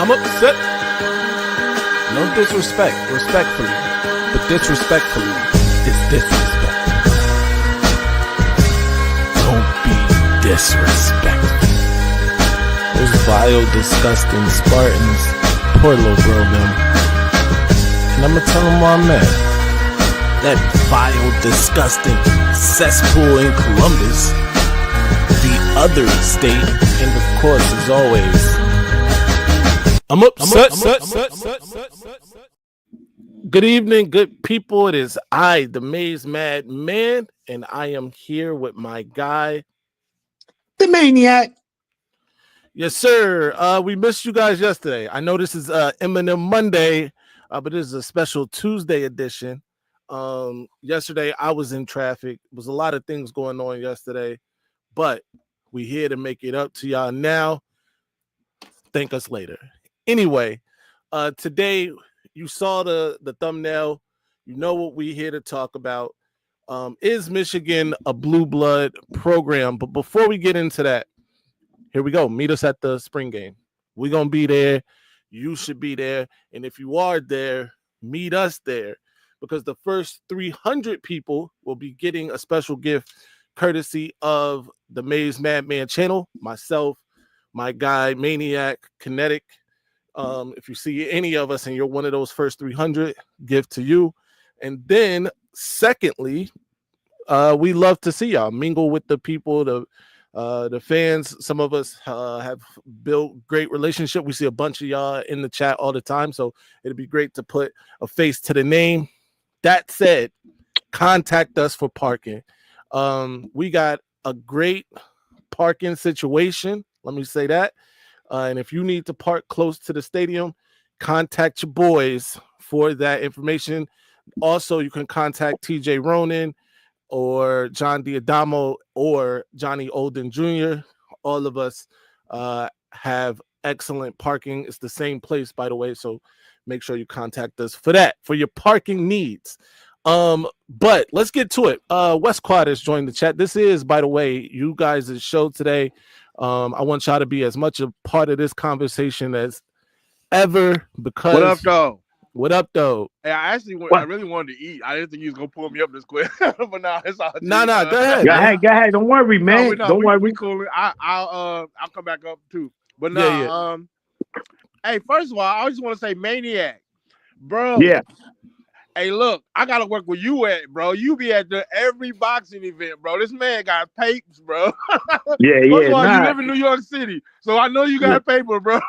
I'm upset. No disrespect, respectfully. But disrespectfully is disrespect. Don't be disrespectful. Those vile, disgusting Spartans. Poor little girl, them. And I'm gonna tell them why I'm mad. That vile, disgusting cesspool in Columbus. The other state, and of course, as always, I'm upset. Good evening, good people. It is I, the Maize Mad Man, and I am here with my guy, the Maniac. Yes, sir. We missed you guys yesterday. I know this is Eminem Monday, but this is a special Tuesday edition. Yesterday I was in traffic. There was a lot of things going on yesterday, but we here to make it up to y'all now. Thank us later. Anyway, today you saw the thumbnail. You know what we here to talk about. Is Michigan a blue blood program? But before we get into that, here we go. Meet us at the spring game. We're going to be there. You should be there. And if you are there, meet us there. Because the first 300 people will be getting a special gift courtesy of the Maize Madman channel, myself, my guy, Maniac, Kinetic. If you see any of us and you're one of those first 300, gift to you. And then, secondly, we love to see y'all mingle with the people, the fans. Some of us have built great relationship. We see a bunch of y'all in the chat all the time, so it'd be great to put a face to the name. That said, contact us for parking. We got a great parking situation. Let me say that. And if you need to park close to the stadium, contact your boys for that information. Also, you can contact TJ Ronan or John Diadamo or Johnny Olden Jr. All of us have excellent parking. It's the same place, by the way, so make sure you contact us for that, for your parking needs. But let's get to it. West Quad has joined the chat. This is, by the way, you guys' show today. I want y'all to be as much a part of this conversation as ever, because what up, though? What up, though? Hey, I really wanted to eat. I didn't think you was gonna pull me up this quick, but nah, it's all. Nah, go ahead. Go ahead. Don't worry, man. Don't worry. We cool. I'll come back up too. But nah, hey, first of all, I just want to say, Maniac, bro. Yeah. Hey, look, I gotta work where you at, bro. You be at every boxing event, bro. This man got papers, bro. Yeah. First of all, you live in New York City, so I know you got paper, bro.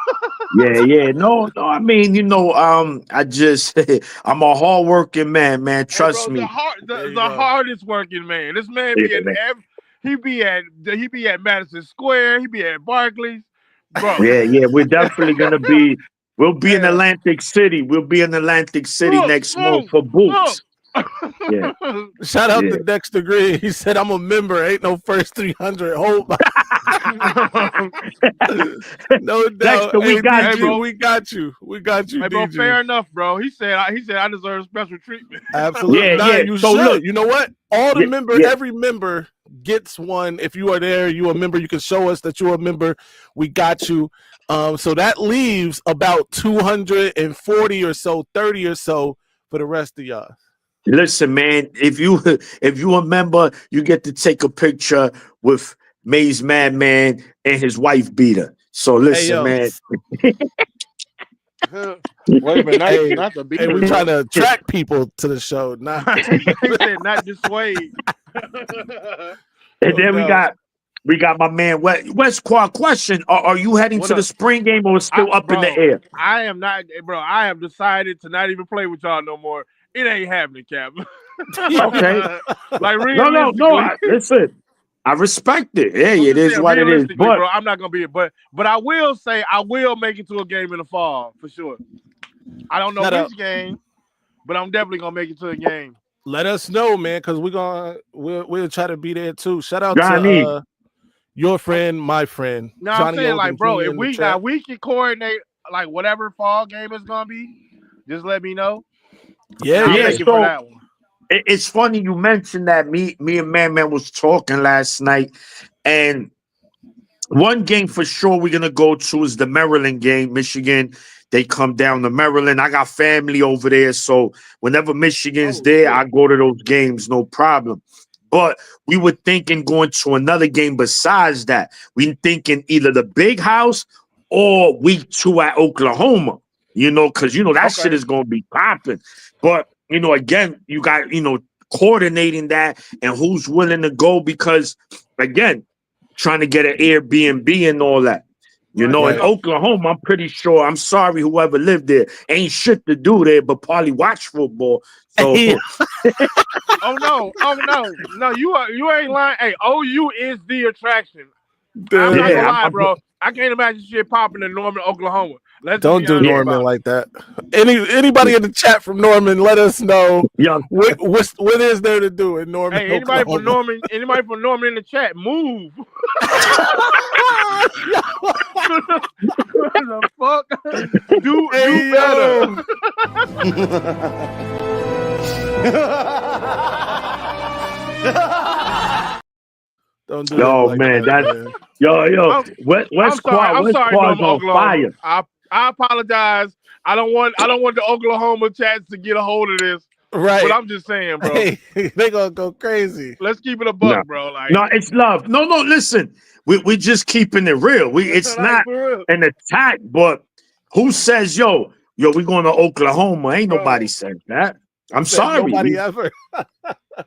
Yeah. No. I mean, I'm a hardworking man. Trust me. The hardest working man. This man be at Madison Square. He be at Barclays, bro. Yeah. We're definitely gonna be. We'll be in Atlantic City. We'll be in Atlantic City next month for Boots. Yeah. Shout out to Dexter Green. He said, "I'm a member. Ain't no first 300." Hold on. No doubt. Dexter, we got you. Bro, we got you. Hey, bro, fair enough, bro. He said I deserve special treatment. Absolutely. Yeah. You should. Look, you know what? All the every member gets one. If you are there, you a member. You can show us that you're a member. We got you. So that leaves about 240 or so, 30 or so for the rest of y'all. Listen, man, if you a member, you get to take a picture with Maize Madman and his wife beater. So listen, man. Wait a minute, not the beater. Hey, we're trying to attract people to the show. He said not dissuade. And then we got my man West Quad. Question: Are you heading to the spring game or still up in the air? I am not, bro. I have decided to not even play with y'all no more. It ain't happening, Cap. Okay. Like no. Listen, I respect it. Hey, it is what it is. But bro, I'm not gonna be it. But I will say I will make it to a game in the fall for sure. I don't know which game, but I'm definitely gonna make it to a game. Let us know, man, because we'll try to be there too. Shout out Johnny. to your friend, my friend. No, Johnny I'm saying, Olden like, bro, Jr. if we can coordinate like whatever fall game is gonna be, just let me know. Yeah. For that one. It's funny you mentioned that. Me and Man was talking last night, and One game for sure we're gonna go to is the Maryland game. Michigan, they come down to Maryland. I got family over there, so whenever Michigan's there, I go to those games, no problem. But we were thinking going to another game besides that. We thinking either the Big House or week 2 at Oklahoma. Because that shit is gonna be popping. But again, you got coordinating that and who's willing to go, because again, trying to get an Airbnb and all that. In Oklahoma, I'm pretty sure, I'm sorry, whoever lived there, ain't shit to do there but probably watch football. So Oh no, no, you ain't lying. Hey, OU is the attraction. I'm not gonna lie, bro. I can't imagine shit popping in Norman, Oklahoma. Don't do Norman like that. Anybody in the chat from Norman, let us know what is there to do in Norman. Hey, anybody from Norman in the chat, move. What the fuck? Do better. Don't do that, man. West Quad's on fire. I apologize. I don't want the Oklahoma chats to get a hold of this. Right. But I'm just saying, bro. Hey, they gonna go crazy. Let's keep it a buck, bro. Like, no, it's love. No, listen. We just keeping it real. It's not an attack, but who says, yo, we going to Oklahoma? Ain't nobody said that. I'm sorry. Nobody ever.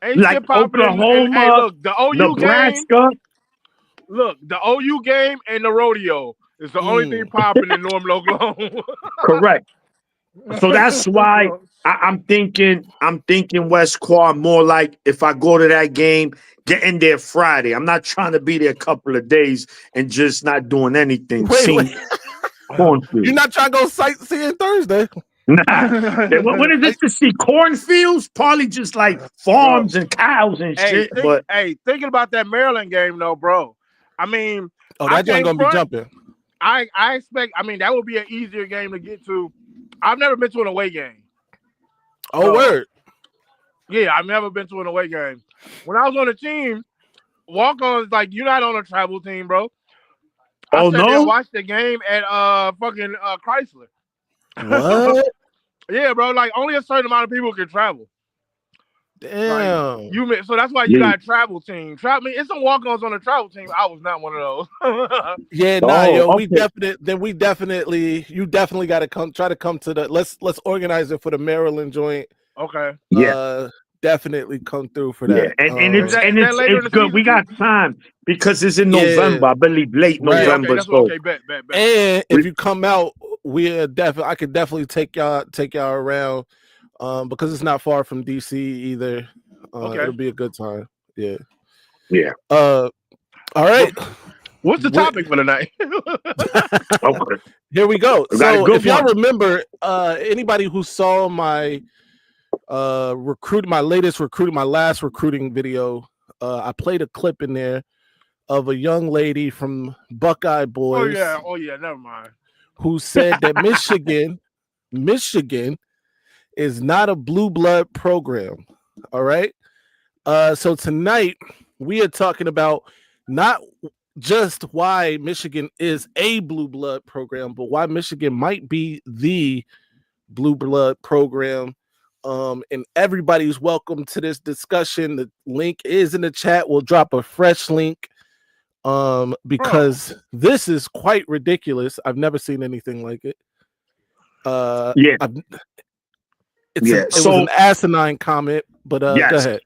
Ain't like Oklahoma, hey, look, the OU Nebraska. Game, look, the OU game and the rodeo is the only thing popping in Norman, Oklahoma. Correct. So that's why I'm thinking West Quad more like, if I go to that game, getting there Friday. I'm not trying to be there a couple of days and just not doing anything. Wait. You're not trying to go sightseeing Thursday? Nah. What is this to see? Cornfields? Probably just like farms and cows and shit. Thinking about that Maryland game though, bro. I mean, that joint gonna be jumping. I expect. I mean, that would be an easier game to get to. I've never been to an away game. Oh, word. Yeah, I've never been to an away game. When I was on the team, walk-ons, like, you're not on a travel team, bro. I sat there and watched the game at fucking Chrysler. What? Yeah, bro. Like, only a certain amount of people can travel. Damn. Like, so that's why you got a travel team. It's some walk-ons on a travel team. I was not one of those. Yeah, okay. You definitely got to try to come to the. Let's organize it for the Maryland joint. Okay. Yeah. Definitely come through for that. Yeah, and it's good. We got time because it's in November, I believe, late November. Okay, bet. And if you come out, I could definitely take y'all around, because it's not far from DC either. It'll be a good time. Yeah. All right. What's the topic for tonight? Okay. Here we go. So if y'all remember, anybody who saw my my last recruiting video, I played a clip in there of a young lady from Buckeye Boys. Oh yeah, never mind. Who said that Michigan is not a blue blood program. All right. So tonight we are talking about not just why Michigan is a blue blood program, but why Michigan might be the blue blood program. And everybody's welcome to this discussion. The link is in the chat. We'll drop a fresh link because this is quite ridiculous. I've never seen anything like it. It was an asinine comment, but go ahead.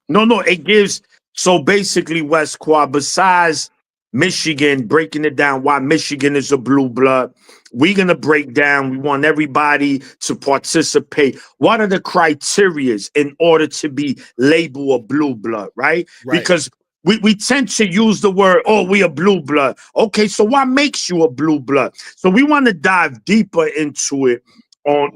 No, it gives. So basically, West Quad, besides Michigan, breaking it down why Michigan is a blue blood, we're going to break down. We want everybody to participate. What are the criterias in order to be labeled a blue blood, right? Because we tend to use the word, we a blue blood. Okay, so what makes you a blue blood? So we want to dive deeper into it on,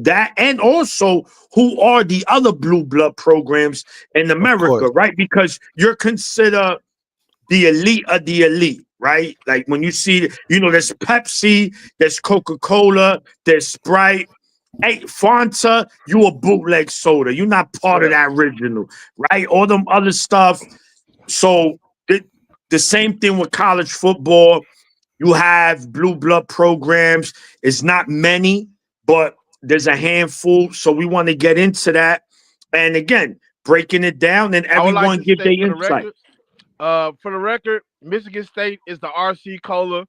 that, and also who are the other blue blood programs in America, right? Because you're considered the elite of the elite, right? Like when you see, there's Pepsi, there's Coca-Cola, there's Sprite. Hey, Fanta, you a bootleg soda. You're not part of that original, right? All them other stuff. So the same thing with college football. You have blue blood programs. It's not many, but there's a handful. So we want to get into that. And again, breaking it down and I would like everyone to give their state insight. for the record, Michigan State is the RC Cola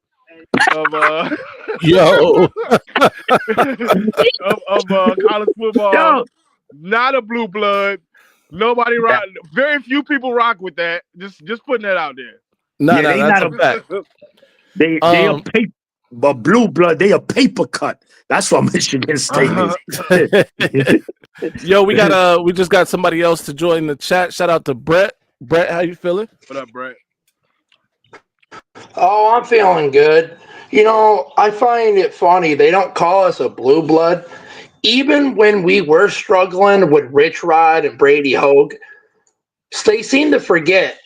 of Yo, of college football. Yo, Not a blue blood. Nobody yeah, rock. Very few people rock with that. Just putting that out there. no, yeah, no, they that's not a a fact. they a paper, but blue blood, they a paper cut. That's what Michigan State is. Yo, we just got somebody else to join the chat. Shout out to Brett. Brett, how you feeling? What up, Brett? Oh, I'm feeling good. I find it funny. They don't call us a blue blood. Even when we were struggling with Rich Rod and Brady Hogue, they seem to forget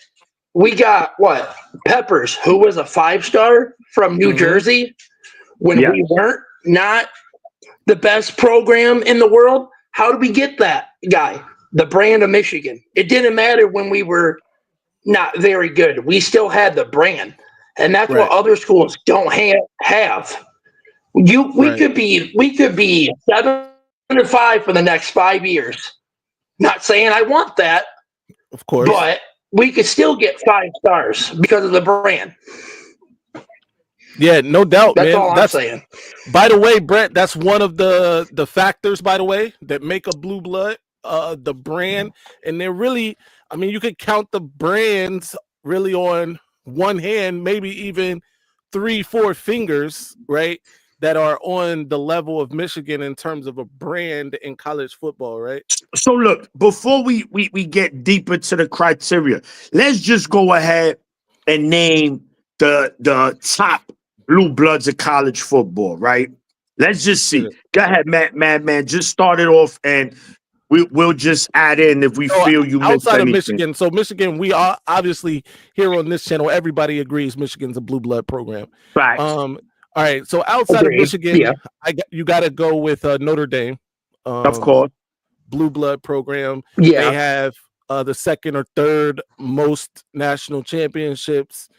we got what? Peppers, who was a 5-star from New Jersey when Yeah. we weren't not the best program in the world. How did we get that guy? The brand of Michigan. It didn't matter when we were not very good. We still had the brand. And that's Right. what other schools don't have. We could be 7-5 for the next 5 years. Not saying I want that, Of course. but we could still get 5 stars because of the brand. Yeah, no doubt, That's man. all I'm saying. By the way, Brett, that's one of the factors, by the way, that make a blue blood, the brand. And they're really, I mean, you could count the brands really on one hand, maybe even 3-4 fingers, right? That are on the level of Michigan in terms of a brand in college football, right? So look, before we get deeper to the criteria, let's just go ahead and name the top blue bloods of college football, right? Let's just see. Go ahead, man. Just start it off, and we'll just add in if we feel you missed outside of anything. Michigan. So Michigan, we are obviously here on this channel. Everybody agrees Michigan's a blue blood program. Right. All right. So outside of Michigan, Yeah. you got to go with Notre Dame. Of course. Blue blood program. Yeah. They have the second or third most national championships.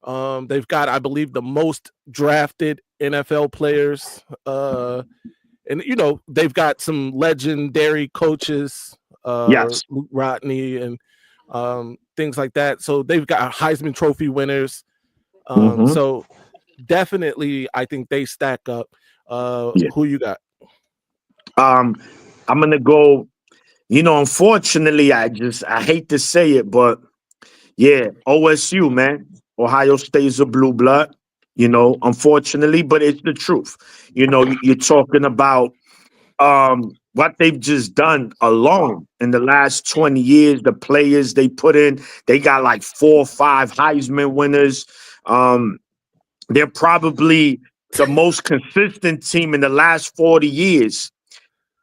They've got, I believe, the most drafted NFL players. And they've got some legendary coaches, Yes. Luke Rodney and things like that. So they've got Heisman Trophy winners. So definitely, I think they stack up. Who you got? I'm gonna go. Unfortunately, I hate to say it, but yeah, OSU, man. Ohio State's a blue blood. Unfortunately, but it's the truth. You're talking about what they've just done alone in the last 20 years, the players they put in, they got like 4 or 5 Heisman winners. They're probably the most consistent team in the last 40 years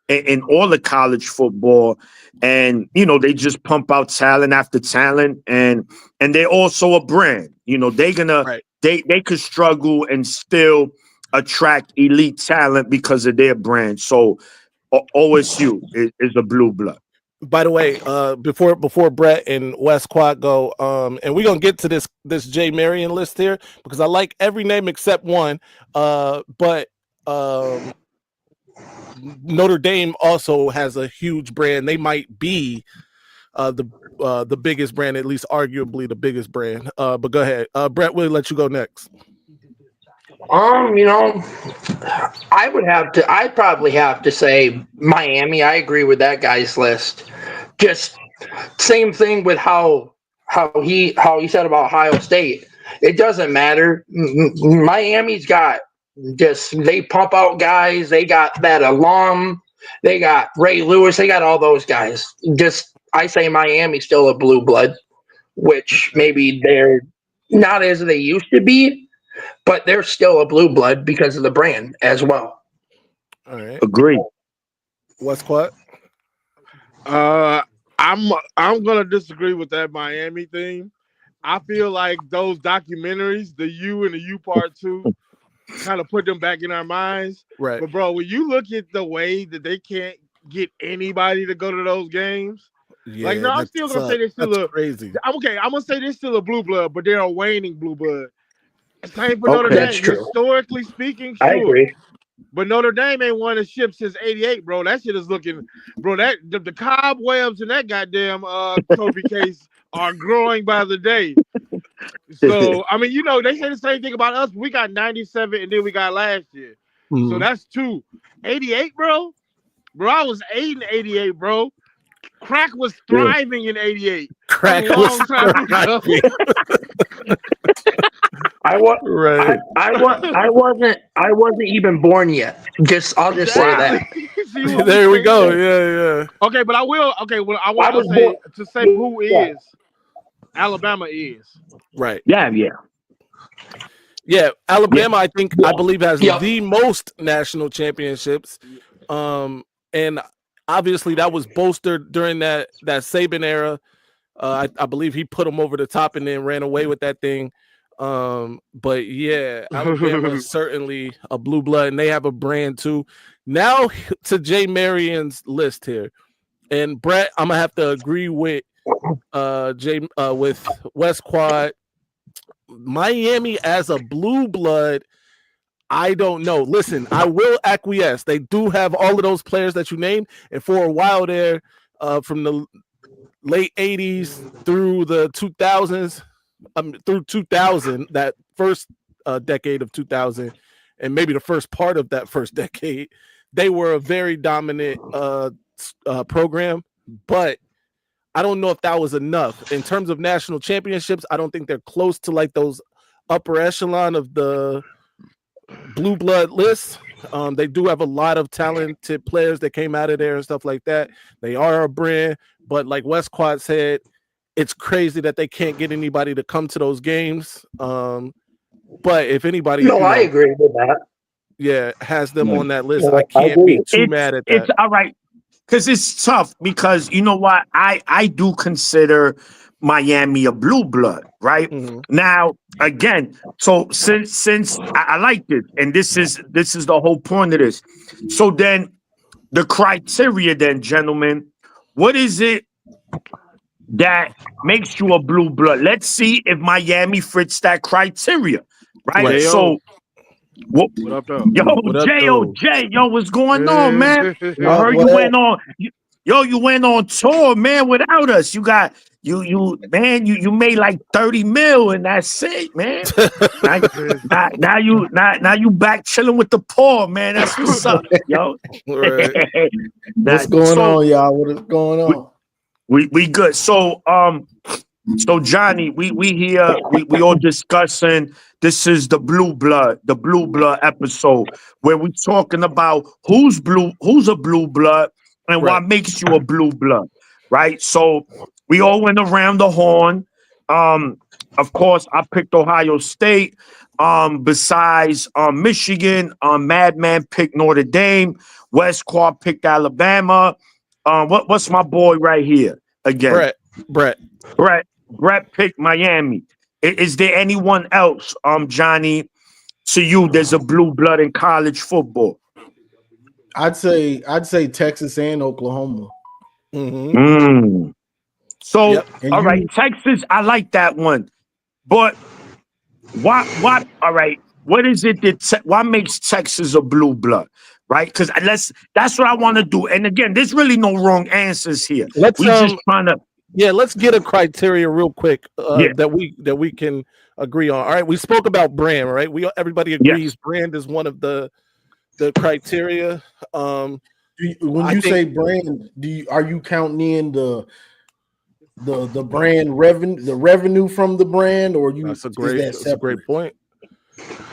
in all of college football. And, they just pump out talent after talent. And they're also a brand. They're gonna they could struggle and still attract elite talent because of their brand. So OSU is a blue blood. By the way, before Brett and West Quad go, and we're gonna get to this Jay Marion list here because I like every name except one. But Notre Dame also has a huge brand. They might be the biggest brand, at least arguably the biggest brand. But go ahead, Brett. We'll let you go next. I'd probably have to say Miami. I agree with that guy's list. Just same thing with how he said about Ohio State. It doesn't matter. Miami's got they pump out guys. They got that alum. They got Ray Lewis. They got all those guys. I say Miami's still a blue blood, which maybe they're not as they used to be, but they're still a blue blood because of the brand as well. All right. Agree. West Quad? I'm gonna disagree with that Miami thing. I feel like those documentaries, the U and the U Part 2, kind of put them back in our minds. Right. But bro, when you look at the way that they can't get anybody to go to those games, Yeah, Like, no, I'm still gonna say they're still crazy. I'm gonna say they're still a blue blood, but they're a waning blue blood. Same for Notre Okay. Dame. That's true. Historically speaking, I sure. agree. But Notre Dame ain't won a ship since '88, bro. That shit is looking, bro. That the cobwebs in that goddamn trophy case are growing by the day. So I mean, they say the same thing about us. We got 97, and then we got last year. So that's 2. 88, bro. Bro, I was 8 in '88, bro. Crack was thriving in '88. Crack A long time ago. Right. I wasn't even born yet. I'll just say that. See what There we saying? go. Yeah. Okay, but I will. Okay, well, I I want was to say born. who Yeah. is Alabama is. Right. Yeah. Alabama, I believe has Yep. the most national championships. And obviously that was bolstered during that Saban era. I believe he put them over the top and then ran away with that thing. But yeah, Alabama is certainly a blue blood, and they have a brand too. Now to Jay Marion's list here, and Brett, I'm gonna have to agree with Jay with West Quad. Miami as a blue blood, I don't know. Listen, I will acquiesce. They do have all of those players that you named, and for a while there, from the late 80s through the 2000s, through 2000, that first decade of 2000, and maybe the first part of that first decade, they were a very dominant program. But I don't know if that was enough in terms of national championships. I don't think they're close to like those upper echelon of the blue blood lists. They do have a lot of talented players that came out of there and stuff like that. They are a brand, but like West Quad said, it's crazy that they can't get anybody to come to those games. But if anybody, I agree with that. Yeah, has them on that list, Yeah, I can't I be agree. too mad at that. It's all right. Because it's tough, because you know what? I do consider Miami a blue blood, right? Now, again, so since I like this, and this is the whole point of this. So then the criteria then, gentlemen, what is it that makes you a blue blood? Let's see if Miami fits that criteria, right? Right. So What up, though? What up, though? J-O-J, yo, what's going on, man? I heard you What went on, you went on tour, man, without us. You got, you made like 30 mil and that's it, man. now you back chilling with the poor, man. That's what's up, yo. Right. What's going on, y'all? What is going on? We good. So Johnny, we here, we all discussing. This is the blue blood episode where we talking about who's a blue blood and what makes you a blue blood, right? So we all went around the horn. Of course, I picked Ohio State. Besides Michigan, Madman picked Notre Dame. West Quad picked Alabama. What's my boy right here again? Brett picked Miami. Is there anyone else, Johnny, to you, there's a blue blood in college football? I'd say Texas and Oklahoma. So, all right, Texas, I like that one. But what all right, what is it what makes Texas a blue blood? Right? Because that's what I want to do. And again, there's really no wrong answers here. Let's just trying to let's get a criteria real quick that we can agree on. All right, we spoke about brand, right? Everybody agrees brand is one of the criteria. When you say brand, are you counting in the brand revenue, the revenue from the brand, or you? That's a great point.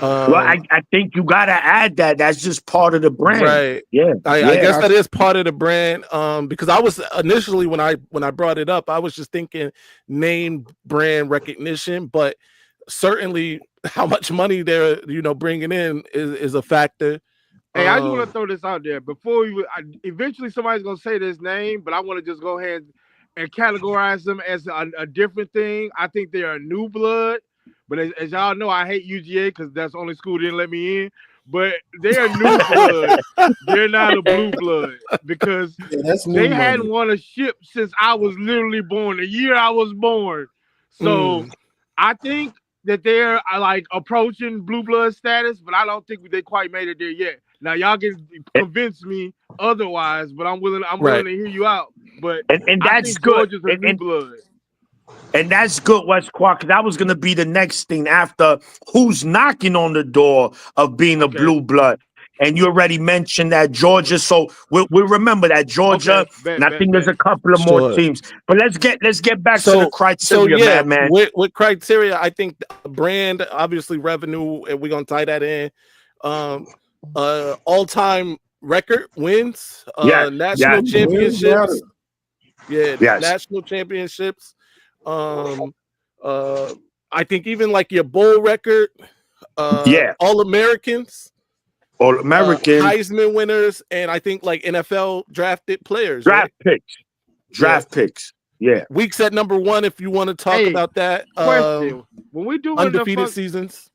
Well, I think you gotta add that. That's just part of the brand, right? Yeah, I guess that is part of the brand. Because I was initially when I brought it up, I was just thinking name brand recognition, but certainly how much money they're bringing in is a factor. Hey, I just want to throw this out there before eventually somebody's gonna say this name, but I want to just go ahead and categorize them as a different thing. I think they are new blood. But as y'all know, I hate UGA because that's the only school that didn't let me in. but they are new blood. They're not a blue blood because they hadn't won a ship since I was literally born, the year I was born. So I think that they're like approaching blue blood status, but I don't think they quite made it there yet. Now y'all can convince me otherwise, but I'm willing to hear you out. But and I that's think good. Georgia's a new blood. And that's good, West Quad, because that was going to be the next thing after who's knocking on the door of being a blue blood. And you already mentioned that Georgia, so we'll remember that Georgia. And I think there's a couple of more teams, but let's get back to the criteria, man. With criteria, I think brand, obviously revenue, and we're gonna tie that in. All-time record wins, national championships, national championships. I think even like your bowl record, All-Americans. All-American, Heisman winners, and I think like NFL drafted players, draft picks. Yeah, weeks at number 1. If you want to talk about that, question: when we do undefeated seasons,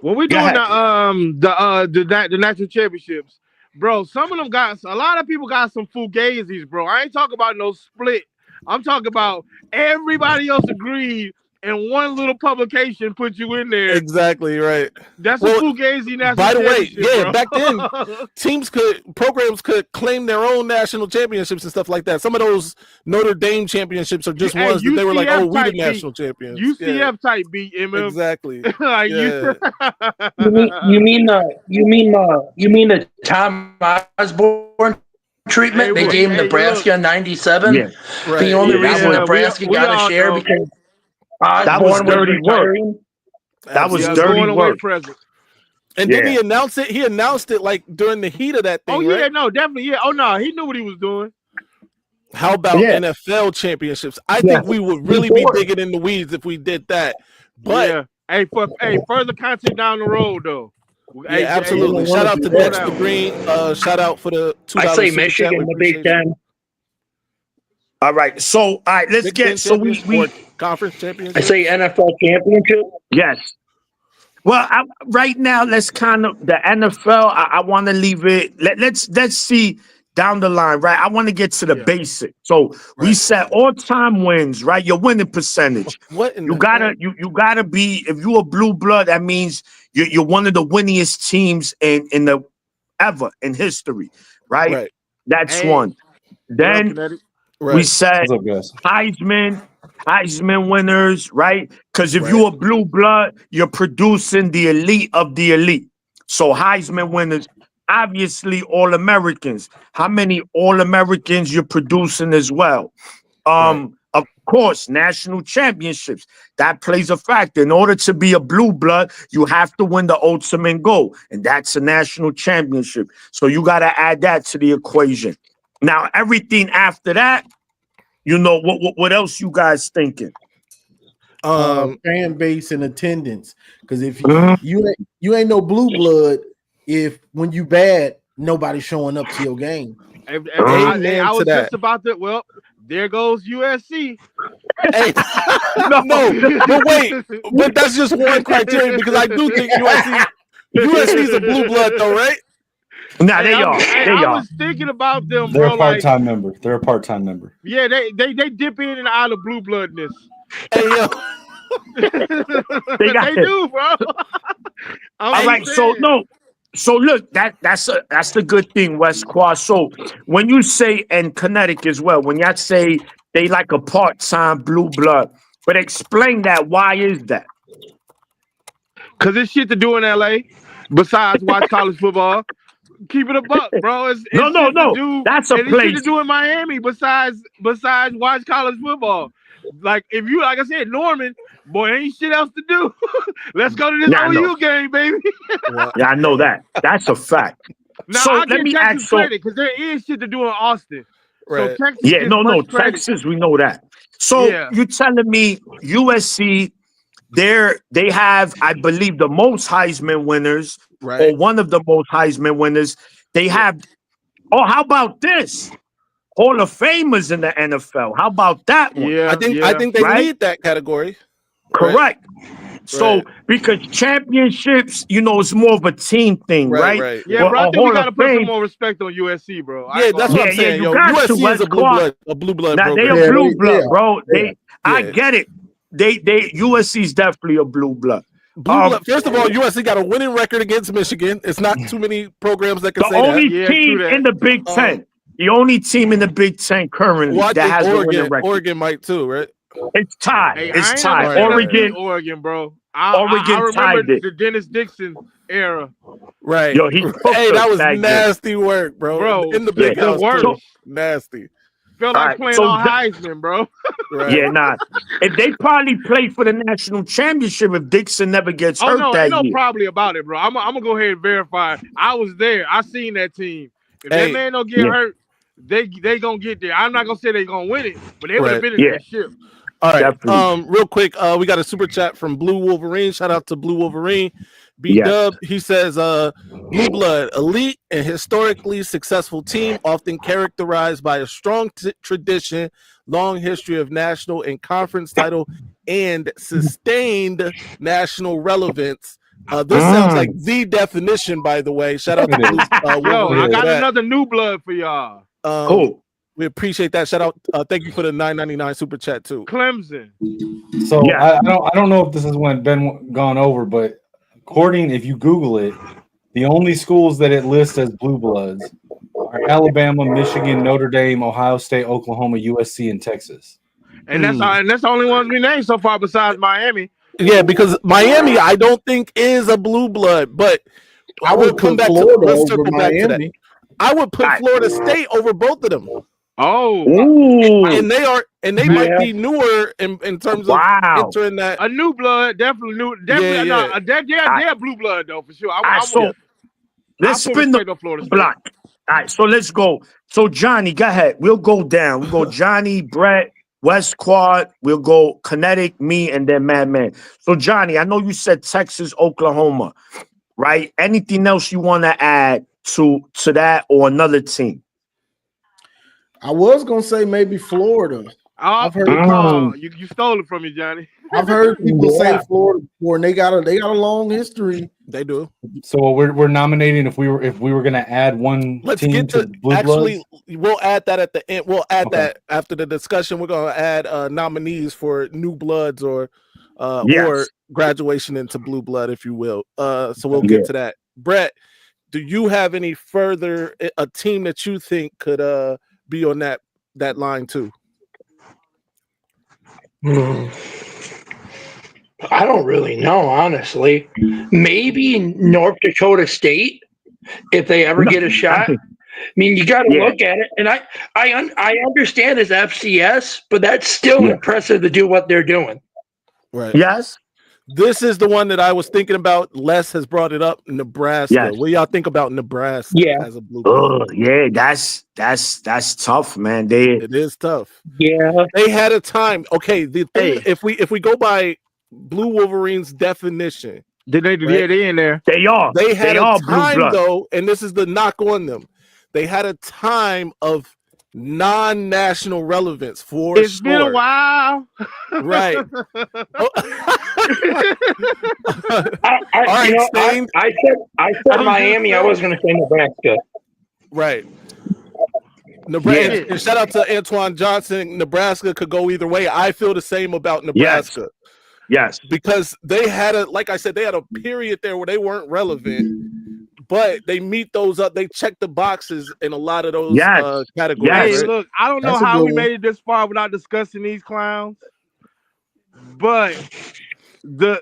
when we doing the national championships, bro, some of them a lot of people got some fugazis, bro. I ain't talking about no split. I'm talking about everybody else agreed. And one little publication put you in there. Exactly right. That's a fugazi national. By the way, bro. Back then, programs could claim their own national championships and stuff like that. Some of those Notre Dame championships are just ones that they were like, "Oh, we the national champions." UCF type beat, exactly. Like you mean the Tom Osborne treatment they gave Nebraska in '97? Yeah. The only reason Nebraska got a share because that was dirty work. That was dirty work. And didn't he announce it? He announced it like during the heat of that thing. Oh yeah, no, definitely. Yeah. Oh no, he knew what he was doing. How about NFL championships? I think we would really be digging in the weeds if we did that. But further content down the road though. Absolutely. Shout out to Dexter Green. Shout out for the $2. I say Michigan, the Big Ten. All right, so let's Big get we conference championship. I say NFL championship. Yes. Well, right now, let's kind of the NFL. I want to leave it. Let's see down the line, right? I want to get to the basic. So we said all-time wins, right? Your winning percentage. You gotta be. If you're a blue blood, that means you're one of the winningest teams in the ever in history, right? That's one. Then. We said Heisman winners, right? Because if you're a blue blood, you're producing the elite of the elite. So Heisman winners, obviously All-Americans. How many All-Americans you're producing as well? Of course, national championships. That plays a factor. In order to be a blue blood, you have to win the ultimate goal, and that's a national championship. So you got to add that to the equation. Now, everything after that, what else you guys thinking? Fan base and attendance. Because if you ain't no blue blood, if when you bad, nobody's showing up to your game. I was just about to. Well, there goes USC. Hey, no, but wait, but that's just one criteria because I do think USC is a blue blood, though, right? Nah, they are. I was thinking about them, They're bro. a part-time member. They're a part-time member. Yeah, they dip in and out of blue bloodness. Hey, yo. they do, bro. All right, so look, that's the good thing, West Quad. So when you say in Connecticut as well, when y'all say they like a part-time blue blood, but explain that. Why is that? Because there's shit to do in LA besides watch college football. Keep it a buck, bro. It's no. That's a place to do in Miami besides watch college football. Like if you, like I said, Norman, boy, ain't shit else to do. Let's go to this OU game, baby. Yeah, I know that. That's a fact. Now so I let give me Texas ask. credit because there is shit to do in Austin. Right. So Texas Texas, we know that. So you're telling me USC? They have, I believe, the most Heisman winners, or one of the most Heisman winners. They have. Oh, how about this? Hall of Famers in the NFL. How about that one? I think they lead that category. Correct. So because championships, it's more of a team thing, right? Yeah, Well, bro. I think we Hall got to of put some Fame, more respect on USC, bro. Yeah, that's what I'm saying, you yo. got to. USC is West Quad. a blue blood Now they program. a blue blood, bro. Yeah. I get it. They USC is definitely a blue blood. Blue blood. First of all, USC got a winning record against Michigan. It's not too many programs that can say that. The only team in the Big Ten. The only team in the Big Ten currently that has a winning record. Oregon might too, right? It's tied. Hey, It's tied. Oregon, bro. I remember the Dennis Dixon era. Right. Yo, that was nasty work, bro. In the big house, too. Nasty. Felt like playing on Heisman, bro. Right. Yeah, nah. If they probably played for the national championship if Dixon never gets hurt that year. Probably about it, bro. I'm gonna go ahead and verify. I was there. I seen that team. If that man don't get hurt, they gonna get there. I'm not gonna say they gonna win it, but they would have been in that ship. All right. Real quick, we got a super chat from Blue Wolverine. Shout out to Blue Wolverine. B-Dub, he says, Blue Blood, elite and historically successful team, often characterized by a strong tradition, long history of national and conference title, and sustained national relevance. This sounds like the definition, by the way. Shout out to Blue. Yo, I got another new blood for y'all. Cool. We appreciate that. Shout out. Thank you for the $9.99 super chat too. Clemson. So I don't know if this is when Ben gone over, but according, if you Google it, the only schools that it lists as blue bloods are Alabama, Michigan, Notre Dame, Ohio State, Oklahoma, USC, and Texas. And that's the only ones we named so far besides Miami. Yeah, because Miami, I don't think is a blue blood, but I would come back to that. I would put Florida State over both of them. Oh, and they might be newer in terms of entering that. A new blood, definitely new. Definitely, they're blue blood though for sure. Let's spin the block. All right, so let's go. So Johnny, go ahead. We'll go down. We'll go Johnny, Brett, West Quad. We'll go Kinetic, me, and then Madman. So Johnny, I know you said Texas, Oklahoma, right? Anything else you want to add to that or another team? I was gonna say maybe Florida. I've heard you stole it from me, Johnny. I've heard people say Florida before, and they got a long history. They do. So we're nominating if we were gonna add one. Let's team get to Blue actually. Bloods? We'll add that at the end. We'll add that after the discussion. We're gonna add nominees for new bloods or graduation into blue blood, if you will. So we'll get to that. Brett, do you have any further a team that you think could be on that line too? I don't really know, honestly. Maybe North Dakota State, if they ever get a shot. I mean, you got to look at it, and I understand it's FCS, but that's still impressive to do what they're doing. Right. Yes. This is the one that I was thinking about. Les has brought it up. Nebraska. Yes. What do y'all think about Nebraska as a blue? That's tough, man. It is tough. Yeah. They had a time. Okay, if we go by Blue Wolverine's definition, they in there. They are. They had a time blue blood. though, and this is the knock on them. They had a time of non-national relevance for It's been a while. Right. I said Miami. I was going to say Nebraska. Right. Nebraska. And shout out to Antoine Johnson. Nebraska could go either way. I feel the same about Nebraska. Yes. Because they had like I said, they had a period there where they weren't relevant. But they meet those up. They check the boxes in a lot of those categories. Hey, look, I don't know how we made it this far without discussing these clowns. But that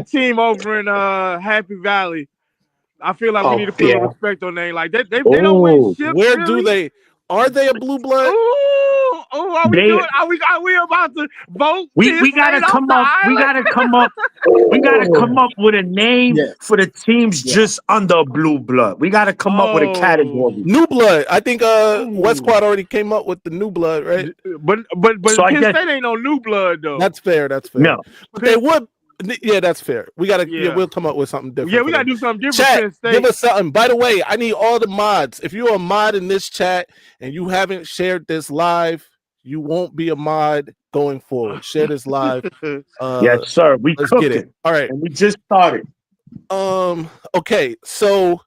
team over in Happy Valley, I feel like we need to put a respect on their like they don't win shit. Where do they? Are they a blue blood? Are we about to vote? We gotta come up. We gotta come up. We gotta come up with a name for the teams just under blue blood. We gotta come up with a category. New blood. I think West Quad already came up with the new blood, right? But so Penn State ain't no new blood though. That's fair. No, but they would. Yeah, that's fair. We gotta. We'll come up with something different. Yeah, we gotta do something different. Chat, give us something. By the way, I need all the mods. If you're a mod in this chat and you haven't shared this live, you won't be a mod going forward. Share this live. Yes, sir. We Let's get cooking. it. All right. And we just started. Okay. So,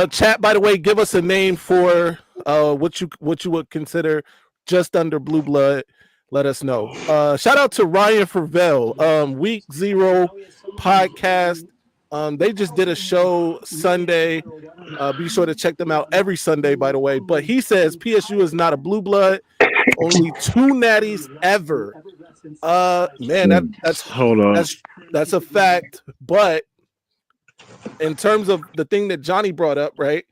chat. By the way, give us a name for what you would consider just under blue blood. Let us know. Shout out to Ryan Fervell. Week 0 podcast. They just did a show Sunday. Be sure to check them out every Sunday, by the way. But he says PSU is not a blue blood. Only 2 natties ever. Man, that's a fact. But in terms of the thing that Johnny brought up, right?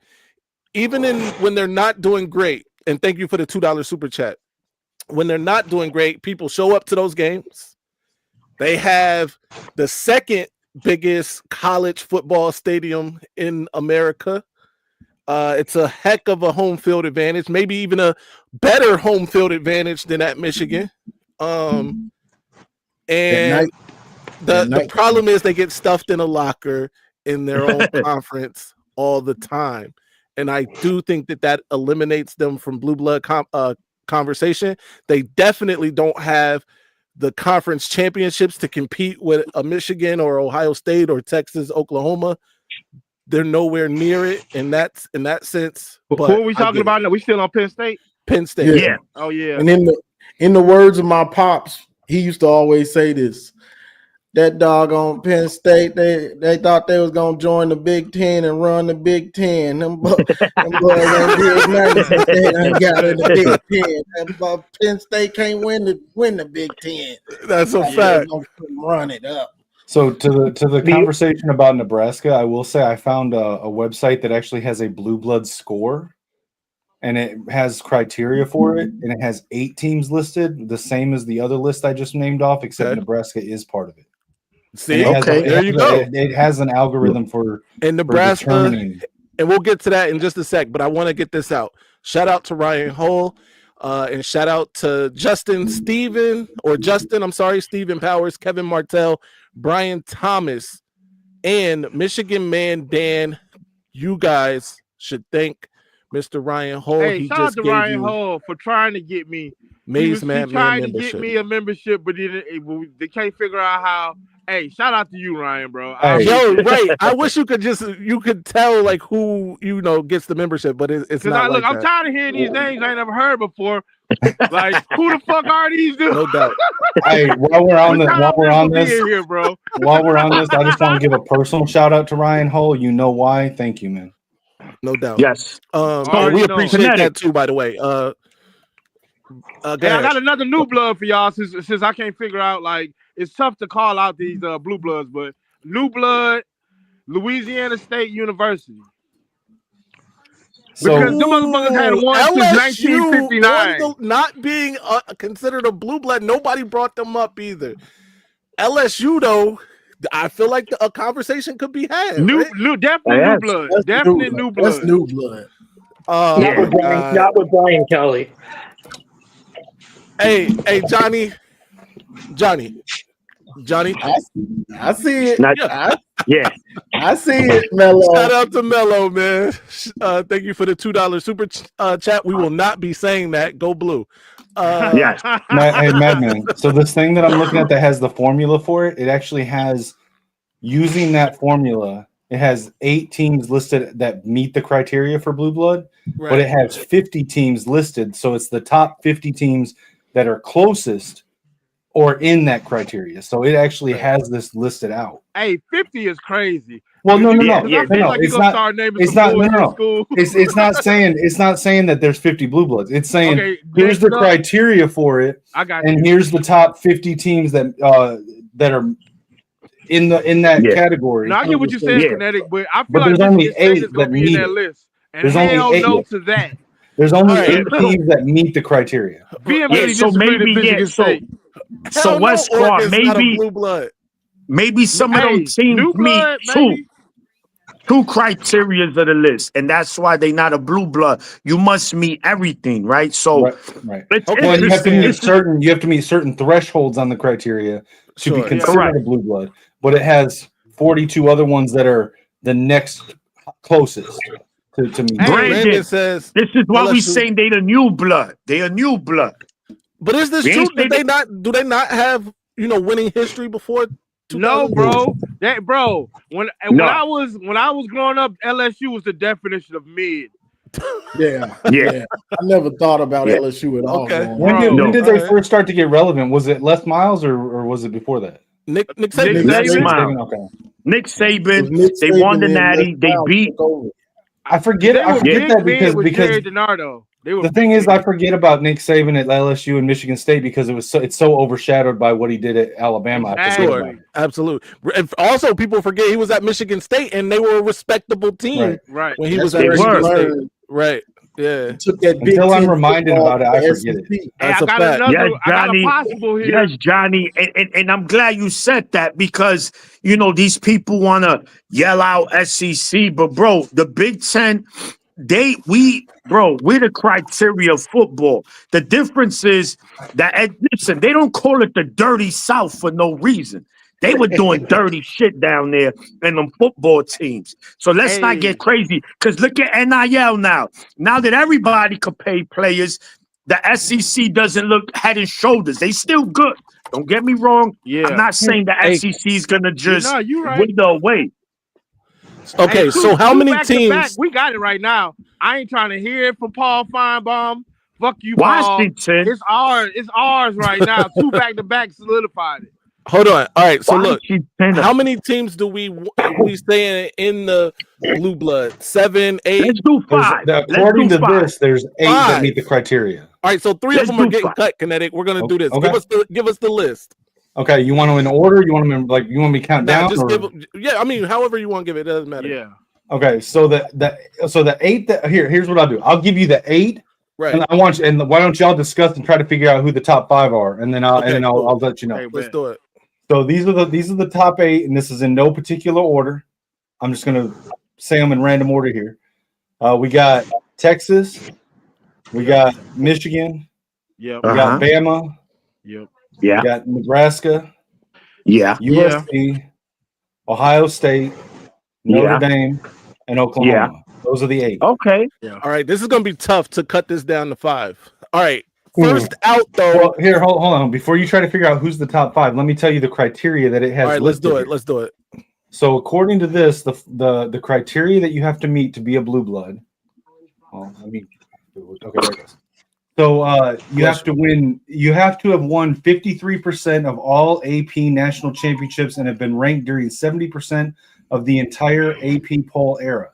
Even when they're not doing great, and thank you for the $2 super chat. When they're not doing great, people show up to those games. They have the second biggest college football stadium in America. It's a heck of a home field advantage, maybe even a better home field advantage than at Michigan. And the problem is they get stuffed in a locker in their own conference all the time. And I do think that eliminates them from blue blood conversation. They definitely don't have the conference championships to compete with a Michigan or Ohio State or Texas, Oklahoma. They're nowhere near it, and that's in that sense. Who are we talking about now? We still on Penn State? Penn State. Yeah. Oh yeah. And in the words of my pops, he used to always say this. That doggone Penn State, they thought they was gonna join the Big Ten and run the Big Ten. Them boys ain't did nothing since they done got in the Big Ten. Penn State can't win the Big Ten. That's a fact. Run it up. So to the conversation about Nebraska, I will say I found a website that actually has a blue blood score, and it has criteria for it, and it has 8 teams listed, the same as the other list I just named off, except Nebraska is part of it. See, there you go. It has an algorithm for Nebraska, determining. And we'll get to that in just a sec, but I want to get this out. Shout out to Ryan Hull, and shout out to Stephen Powers, Kevin Martell, Brian Thomas, and Michigan man Dan. You guys should thank Mr. Ryan Hull. Hey, he shout just out to Ryan Hull for trying to get me Maize he man trying to membership. get me a membership, but they can't figure out how. Hey, shout out to you, Ryan, bro. Yo, right. I wish you could tell like who gets the membership, but it's not. Look, I'm tired of hearing these names I ain't never heard before. Like, who the fuck are these dudes? No doubt. Hey, while we're on this, bro. While we're on this, I just want to give a personal shout out to Ryan Hull. You know why? Thank you, man. No doubt. Yes. We appreciate that too, by the way. I got another new blood for y'all since I can't figure out, like, it's tough to call out these blue bloods, but new blood, Louisiana State University. Because the motherfuckers had won since 1959. Not being considered a blue blood, nobody brought them up either. LSU though, I feel like a conversation could be had. Definitely new blood. Definitely new blood. That's new blood. Not with Brian Kelly. Hey, Johnny. I see it. I see it, Mello. Shout out to Mello, man. Thank you for the $2 super chat. We will not be saying that. Go blue. Yes. Hey, Madman. So this thing that I'm looking at that has the formula for it, it actually has, using that formula, it has 8 teams listed that meet the criteria for blue blood, right. But it has 50 teams listed. So it's the top 50 teams that are closest or in that criteria. So it actually has this listed out. Hey, 50 is crazy. Well, no. It's not saying that there's 50 blue bloods. It's saying here's the criteria for it. Here's the top 50 teams that are in that category. Now I get what you're saying, Kinetic, but I feel there's like only 8 that meet that list. And there's only 8 to that. There's only 8 teams that meet the criteria. So West Squad, maybe some of them teams meet two criteria of the list, and that's why they not a blue blood. You must meet everything, right? So, right. Well, you have to meet certain thresholds on the criteria to be considered a blue blood. But it has 42 other ones that are the next closest to me. Brandon says this is why we saying they the new blood. They a new blood. But is this true? Do they not have winning history before? No, bro. When I was growing up, LSU was the definition of mid. Yeah. I never thought about LSU at all. Okay. When did they first start to get relevant? Was it Les Miles or was it before that? Nick Saban. Nick Saban. They won the Natty. They beat. I forget that because Jerry DiNardo. The thing is, I forget about Nick Saban at LSU and Michigan State because it's so overshadowed by what he did at Alabama. Absolutely. And also, people forget he was at Michigan State and they were a respectable team when he was at Michigan State. Right. Yeah. Until I'm reminded about it, I forget it. That's a fact. Yes, Johnny. And I'm glad you said that because, these people want to yell out SEC. But, bro, the Big Ten, we're the criteria of football. The difference is that, listen, they don't call it the dirty South for no reason. They were doing dirty shit down there in them football teams. So let's not get crazy. Because look at NIL now. Now that everybody can pay players, the SEC doesn't look head and shoulders. They still good. Don't get me wrong. Yeah. I'm not saying the SEC is going to just wither away. Okay, so how many teams? We got it right now. I ain't trying to hear it from Paul Feinbaum. Fuck you, Paul. Washington. It's ours right now. 2 back-to-back solidified it. Hold on. All right. So look, how many teams do we stay in the blue blood? 7, 8. Let's do 5. According to this, there's 8 that meet the criteria. All right. So 3 of them are getting cut. Kinetic. We're gonna do this. Okay. Give us the list. Okay. You want them in order? You want them you want me to count down? I mean, however you want to give it. It doesn't matter. Yeah. Okay. So the 8 that here's what I'll do. I'll give you the 8. Right. And why don't y'all discuss and try to figure out who the top 5 are, and then I'll let you know. Okay, let's do it. So these are the top 8, and this is in no particular order. I'm just gonna say them in random order here. We got Texas, we got Michigan, we got Bama, we got Nebraska, USC, Ohio State, Notre Dame, and Oklahoma. Those are the 8. Okay. Yeah. All right, this is gonna be tough to cut this down to 5. All right. First out, though. Well, here, hold on. Before you try to figure out who's the top 5, let me tell you the criteria that it has. All right, let's do it. So, according to this, the criteria that you have to meet to be a blue blood. Okay, there it goes. So, you have to win. You have to have won 53% of all AP national championships and have been ranked during 70% of the entire AP poll era.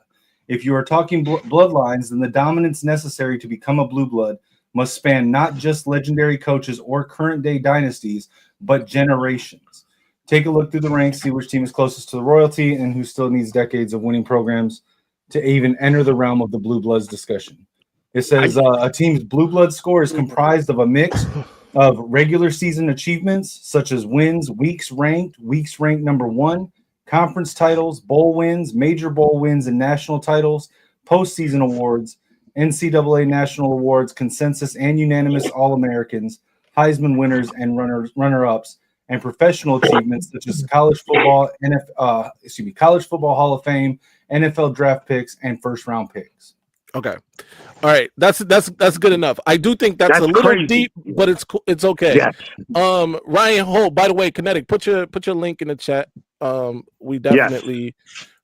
If you are talking bloodlines, then the dominance necessary to become a blue blood must span not just legendary coaches or current-day dynasties, but generations. Take a look through the ranks, see which team is closest to the royalty and who still needs decades of winning programs to even enter the realm of the Blue Bloods discussion. It says a team's Blue Blood score is comprised of a mix of regular season achievements, such as wins, weeks ranked number 1, conference titles, bowl wins, major bowl wins, and national titles, postseason awards, NCAA national awards, consensus and unanimous All-Americans, Heisman winners and runner-ups, and professional achievements such as college football Hall of Fame, NFL draft picks, and first-round picks. Okay, all right, that's good enough. I do think that's a little crazy. Deep, but it's okay. Yes. Ryan Holt, by the way, Kinetic, put your link in the chat. We definitely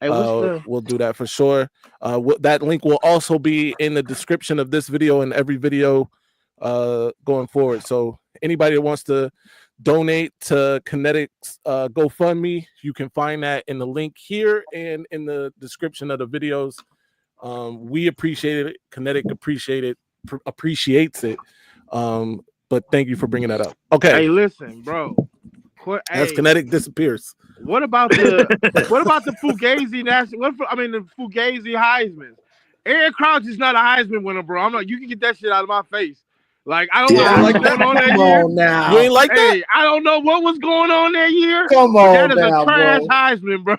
we'll do that for sure. That link will also be in the description of this video and every video going forward. So anybody that wants to donate to Kinetic's GoFundMe, you can find that in the link here and in the description of the videos. We appreciate it. Kinetic appreciates it. But thank you for bringing that up. Okay. Hey, listen, bro. As Kinetic disappears. What about the Fugazi the Fugazi Heisman? Aaron Crouch is not a Heisman winner, bro. I'm not. You can get that shit out of my face. Like I don't know what's going on that year. Now. You ain't like that? I don't know what was going on that year. Come on, that is now, a trash bro. Heisman, bro.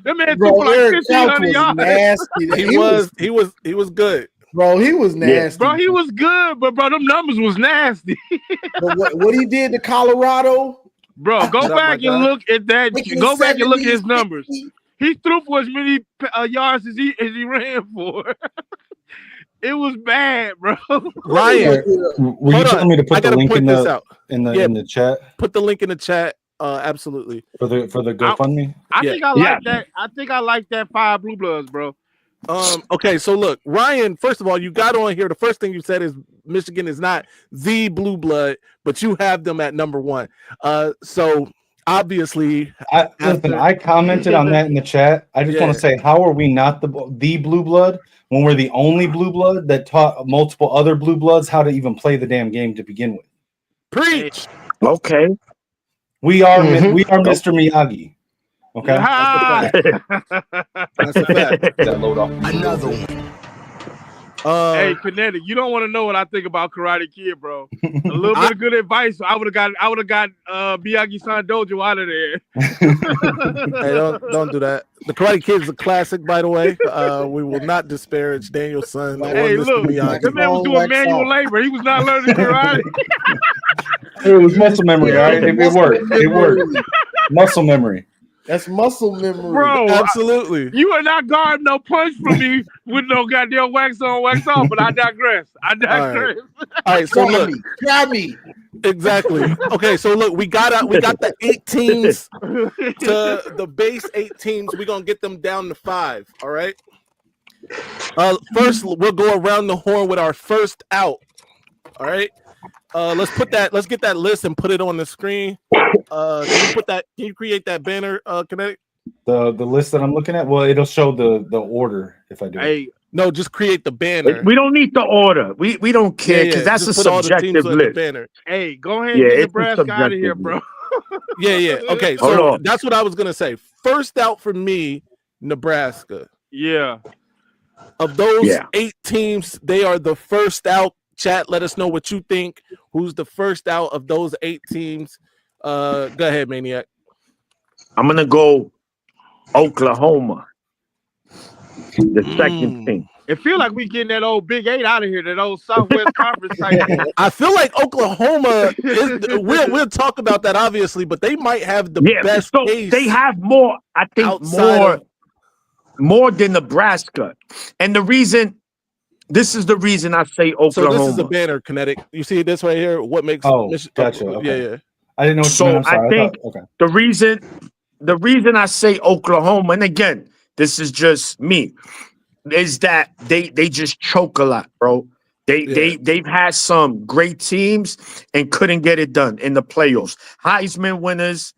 That man threw for like 1,500 yards. Nasty. He was good. Bro, he was nasty. Bro, he was good, but bro, them numbers was nasty. But what he did to Colorado. Bro, go back and look at that. Go back and look at his numbers. He threw for as many yards as he ran for. It was bad, bro. Ryan, Were you telling me to I put the gotta link point in this the out. in the Yeah. in the chat Put the link in the chat. Absolutely. for the GoFundMe? I Yeah. think I like that. I think I like that 5 Blue Bloods, bro. Okay, so look, Ryan, first of all, you got on here. The first thing you said is Michigan is not the blue blood, but you have them at number 1. So obviously, Listen, I commented on that in the chat. I just want to say, how are we not the blue blood when we're the only blue blood that taught multiple other blue bloods how to even play the damn game to begin with? Preach. Okay. We are Mr. Miyagi. Okay. That's a fact. That load off. Another one. Hey, Kinetic, you don't want to know what I think about Karate Kid, bro. A little bit of good advice. I would have got Miyagi-san Dojo out of there. Hey, don't do that. The Karate Kid is a classic, by the way. We will not disparage Daniel's son. Hey, look, the man was doing manual labor. He was not learning karate. It was muscle memory, all right? It worked. It worked. Muscle memory. That's muscle memory, bro. Absolutely. You are not guarding no punch from me with no goddamn wax on, wax off. But I digress. All right. So look, grab me. Exactly. Okay. So look, we got the 8 teams to the base 8 teams. We're gonna get them down to 5. All right. First, we'll go around the horn with our first out. All right. Let's get that list and put it on the screen. Can you create that banner, Kinetic? The list that I'm looking at, well, it'll show the order if I do. Hey, no, just create the banner. We don't need the order. We don't care because that's a subjective list. Banner. Hey, go ahead and get Nebraska out of here, bro. Yeah. Okay, so that's what I was gonna say. First out for me, Nebraska. Yeah. Of those 8 teams, they are the first out. Chat, let us know what you think. Who's the first out of those 8 teams? Go ahead, Maniac. I'm gonna go Oklahoma. The second team. It feel like we getting that old Big 8 out of here, that old Southwest Conference type. I feel like Oklahoma we'll talk about that obviously, but they might have the best case. They have more, I think more than Nebraska. And this is the reason I say Oklahoma. So this is a banner, Kinetic. You see this right here? What makes gotcha. Okay. Yeah. I didn't know what you meant. I think the reason I say Oklahoma, and again, this is just me, is that they just choke a lot, bro. They've had some great teams and couldn't get it done in the playoffs. Heisman winners.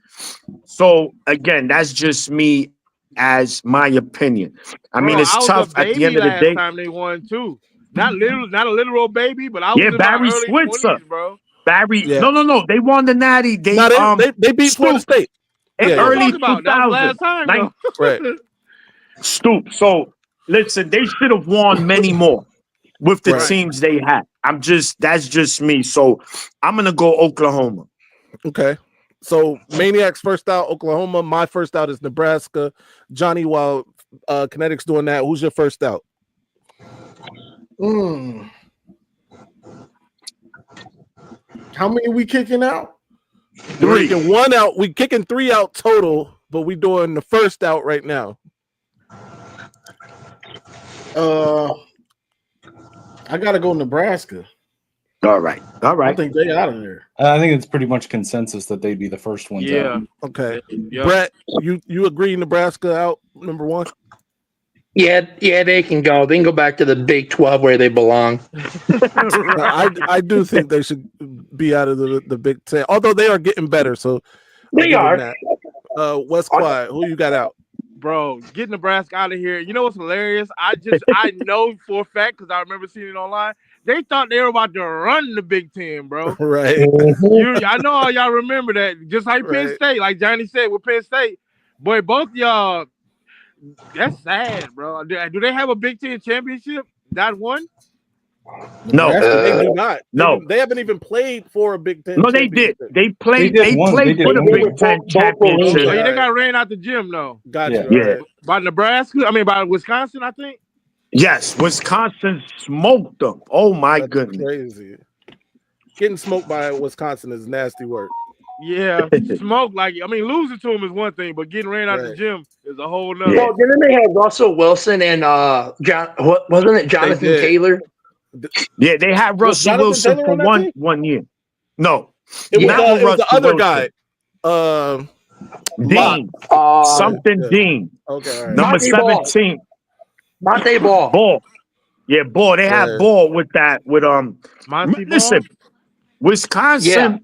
So again, that's just me as my opinion. I mean, it's tough at the end of the day. Time they won too. Not a literal baby, but I was in Barry my early Switzer, 20s, bro. Barry. Yeah. No. They won the Natty. They beat Florida State. Early 2000s. Last time, right. Stoop. So listen, they should have won many more with the teams they had. That's just me. So I'm gonna go Oklahoma. Okay. So Maniac's first out, Oklahoma. My first out is Nebraska. Johnny, while Kinetic's doing that, who's your first out? How many we kicking out? 3. We're kicking 1 out. We kicking 3 out total, but we doing the first out right now. I gotta go Nebraska. All right. I think they out of there. I think it's pretty much consensus that they'd be the first ones out. Okay. Yep. Brett, you agree Nebraska out number 1? Yeah, they can go. They can go back to the Big 12 where they belong. I do think they should be out of the Big 10, although they are getting better. So they are. West Quad, who you got out? Bro, get Nebraska out of here. You know what's hilarious? I know for a fact because I remember seeing it online. They thought they were about to run the Big 10, bro. Right. I know all y'all remember that. Just like Penn State, like Johnny said with Penn State. Boy, both y'all, that's sad, bro. Do they have a Big 10 championship? Not one? No, they do not. No, they haven't even played for a Big 10. No, they did. They played for the Big 10 championship. Oh, they got ran out the gym, though. Gotcha. Yeah. By Nebraska? I mean, by Wisconsin, I think. Yes, Wisconsin smoked them. Oh my goodness, crazy! Getting smoked by Wisconsin is nasty work. Yeah, smoke losing to them is one thing, but getting ran out the gym is a whole nother. Well, didn't they have Russell Wilson and wasn't it Jonathan Taylor? Yeah, they had Was Russell Jonathan Wilson Taylor for on that team? 1 year. No, It was, not with it was the Russell other Wilson. guy. Dean, something Yeah. Dean. Okay, all right. Number Monte Ball. 17. Monte Ball. Ball. Yeah, Ball. They had Yeah. Ball with that. Monty Listen, Ball? Wisconsin,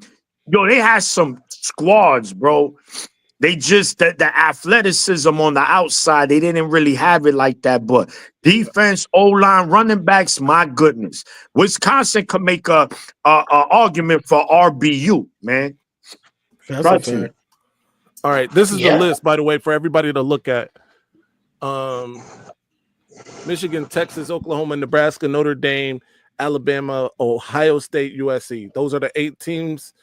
yo, they had some squads, bro. They just the athleticism on the outside, they didn't really have it like that. But defense, O-line, running backs, my goodness. Wisconsin could make a argument for RBU, man. That's Trust a me. fact. All right. This is Yeah. the list, by the way, for everybody to look at. Michigan, Texas, Oklahoma, Nebraska, Notre Dame, Alabama, Ohio State, USC. Those are the 8 teams.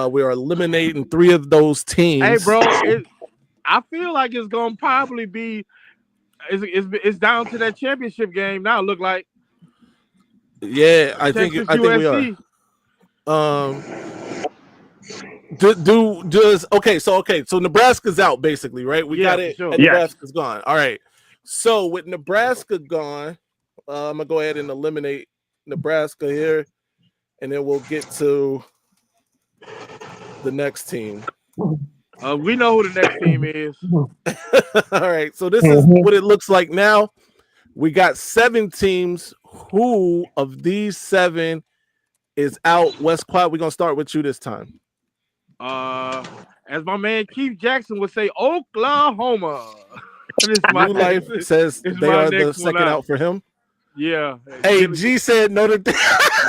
We are eliminating 3 of those teams. Hey, bro, I feel like it's gonna probably be it's down to that championship game now. Look like Yeah, I Texas think we are. So Nebraska's out basically, right? We got it. Sure. And Nebraska's gone. All right. So with Nebraska gone, I'm gonna go ahead and eliminate Nebraska here, and then we'll get to the next team. We know who the next team is. All right. So this is what it looks like now. We got 7 teams. Who of these 7 is out? West Quad, we're gonna start with you this time. As my man Keith Jackson would say, Oklahoma. New Life says they are the second out for him. Yeah. Hey, G said Notre Dame.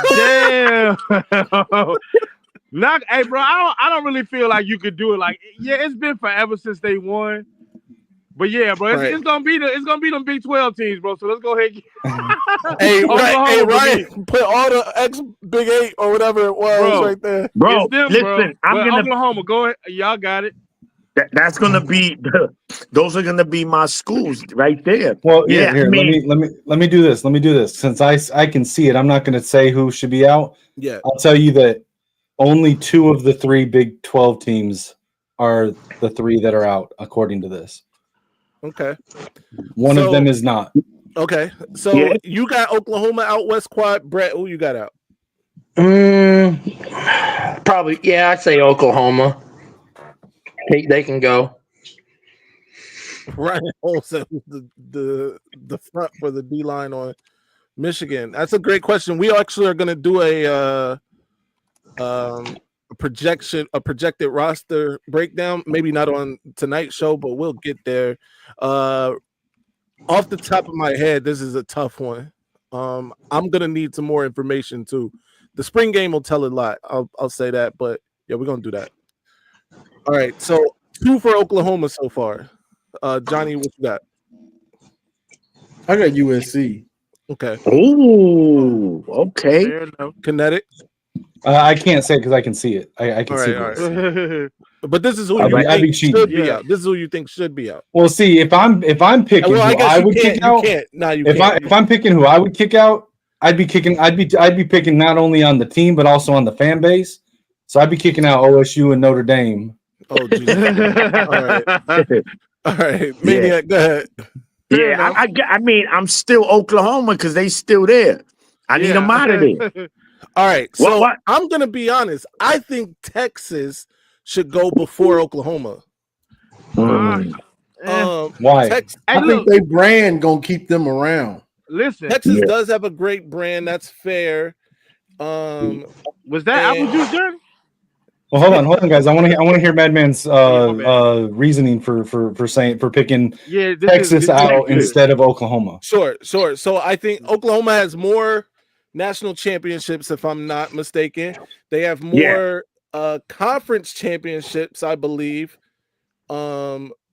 Damn. Hey, bro, I don't really feel like you could do it. Like, yeah, it's been forever since they won. But yeah, bro, it's gonna be them Big 12 teams, bro. So let's go ahead. Hey, Ryan, put all the X Big 8 or whatever it was right there. Bro, them, listen, Oklahoma, go ahead. Y'all got it. That's gonna be those are gonna be my schools right there. Well, yeah. Here, let me do this. Let me do this. Since I can see it, I'm not gonna say who should be out. Yeah, I'll tell you that only 2 of the 3 Big 12 teams are the 3 that are out, according to this. Okay. One of them is not. Okay. So you got Oklahoma out, West Quad. Brett, who you got out? Probably, yeah, I'd say Oklahoma. They can go. Ryan Olsen, the front for the D line on Michigan. That's a great question. We actually are going to do a projected roster breakdown. Maybe not on tonight's show, but we'll get there. Off the top of my head, this is a tough one. I'm going to need some more information too. The spring game will tell a lot. I'll say that, but yeah, we're going to do that. All right, so 2 for Oklahoma so far. Johnny, what you got? I got USC. Okay. Oh, okay. Kinetic. I can't say because I can see it. I can see it. But this is who you think should be out. This is who you think should be out. Well, see, if I'm picking who I would kick out, if I'm picking who I would kick out, I'd be picking not only on the team but also on the fan base. So I'd be kicking out OSU and Notre Dame. Oh, Jesus. All right. Maniac, go ahead. Yeah, I mean, I'm still Oklahoma because they still there. I need them out of there. All right. So I'm going to be honest. I think Texas should go before Oklahoma. Why? I think their brand going to keep them around. Listen. Texas does have a great brand. That's fair. Was that Apple Juice Journey? Well, hold on, guys. I want to hear Madman's reasoning for picking Texas out instead of Oklahoma. Sure. So I think Oklahoma has more national championships, if I'm not mistaken. They have more conference championships, I believe. Heisman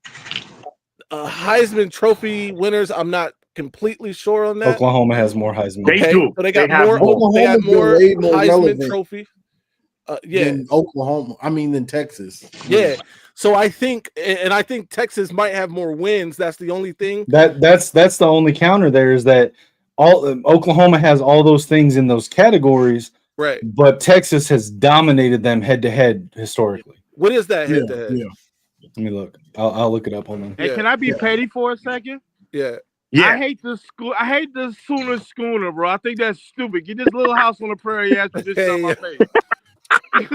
Trophy winners. I'm not completely sure on that. Oklahoma has more Heisman. They do. So they got more. They have more Heisman Trophy. Than Oklahoma. I mean, than Texas. Yeah. So I think Texas might have more wins. That's the only thing. That's the only counter there is that Oklahoma has all those things in those categories, right? But Texas has dominated them head to head historically. What is that head to head? Let me look. I'll look it up. Hold on. Hey, can I be petty for a second? Yeah. Yeah. I hate the school. I hate the Sooner schooner, bro. I think that's stupid. Get this little house on the prairie ass tradition on my face. Hey,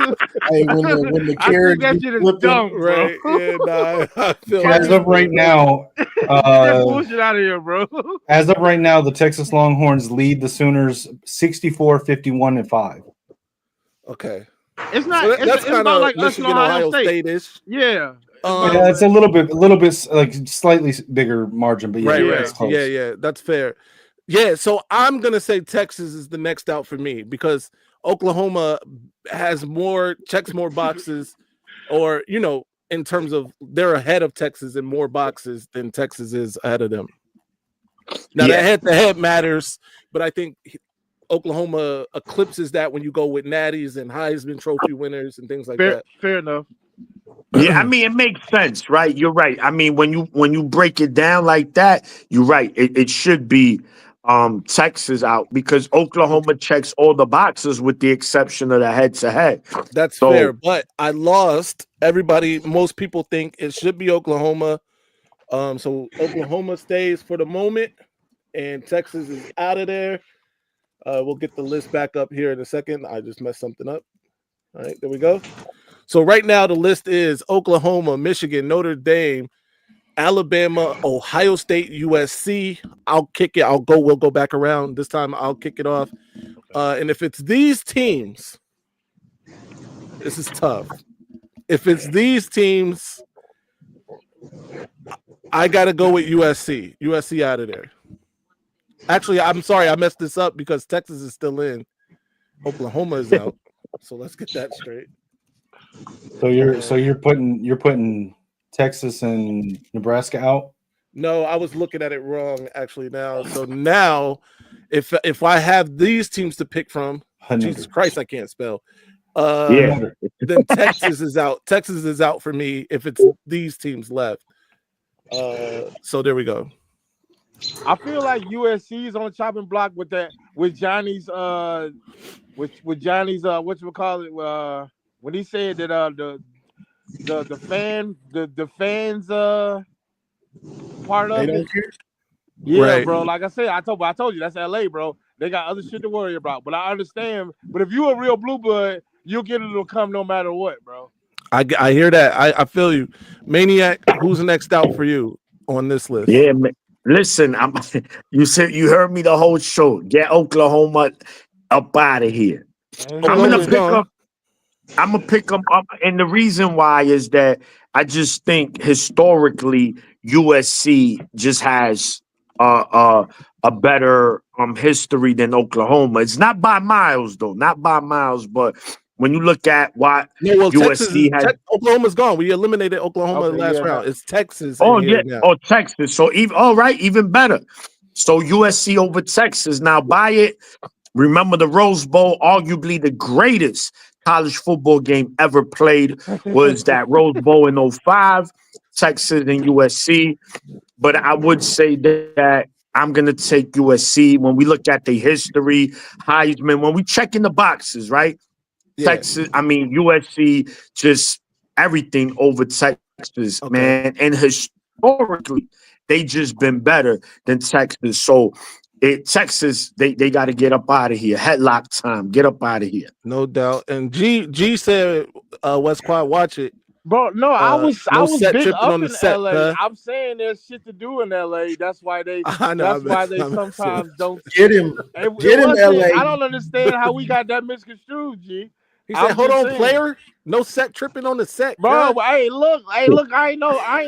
when the I think carriage that be shit is flipping, dumb, bro. Right? Yeah, nah. I feel As of right now, Get that bullshit out of here, bro. as of right now, the Texas Longhorns lead the Sooners 64-51-5. Okay. It's not. So It's that's kind about of like us and Michigan, Ohio Ohio State. State-ish. Yeah. Yeah, it's a little bit like slightly bigger margin, but yeah, Right, it's close. yeah, that's fair. Yeah, so I'm gonna say Texas is the next out for me because Oklahoma checks more boxes, or in terms of they're ahead of Texas in more boxes than Texas is ahead of them. Now that head-to-head matters, but I think Oklahoma eclipses that when you go with natties and Heisman Trophy winners and things like that. Fair enough. Yeah, I mean it makes sense, right? You're right. I mean, when you break it down like that, you're right. It should be Texas out because Oklahoma checks all the boxes with the exception of the head-to-head. That's fair, but I lost. Most people think it should be Oklahoma. So Oklahoma stays for the moment, and Texas is out of there. We'll get the list back up here in a second. I just messed something up. All right, there we go. So right now the list is Oklahoma, Michigan, Notre Dame, Alabama, Ohio State, USC. I'll kick it. We'll go back around. This time I'll kick it off. And if it's these teams, this is tough. If it's these teams, I got to go with USC. USC out of there. Actually, I'm sorry. I messed this up because Texas is still in. Oklahoma is out. So let's get that straight. So you're putting Texas and Nebraska out? No, I was looking at it wrong actually now. So now if I have these teams to pick from, Jesus Christ, I can't spell. Then Texas is out. Texas is out for me if it's these teams left. So there we go. I feel like USC is on the chopping block with Johnny's with Johnny's whatchamacallit, when he said that the fans part of it. Yeah, right. Bro. Like I said, I told you that's LA, bro. They got other shit to worry about. But I understand. But if you a real blue blood, you'll get it to come no matter what, bro. I hear that. I feel you. Maniac, who's next out for you on this list? Yeah, man. Listen, you heard me the whole show. Get Oklahoma up out of here. I'm gonna pick them up, and the reason why is that I just think historically USC just has a better history than Oklahoma. It's not by miles though, not by miles, but when you look at what USC had, Oklahoma's gone. We eliminated Oklahoma last round. It's Texas. Texas. So even better. So USC over Texas. Now buy it. Remember the Rose Bowl, arguably the greatest college football game ever played was that Rose Bowl in 05, Texas and USC. But I would say that I'm going to take USC when we look at the history, Heisman, when we check in the boxes, right? Yeah. Texas, USC, just everything over Texas, man. And historically, they just been better than Texas. So Texas, they got to get up out of here. Headlock time. Get up out of here. No doubt. And G said, West Quad, watch it. Bro, no, I was big up on the in set, LA. I'm saying there's shit to do in LA. That's why they sometimes don't get him. Get him, LA. I don't understand how we got that misconstrued, G. He said, "Hold on, player. No set tripping on the set, bro. Hey, look. I ain't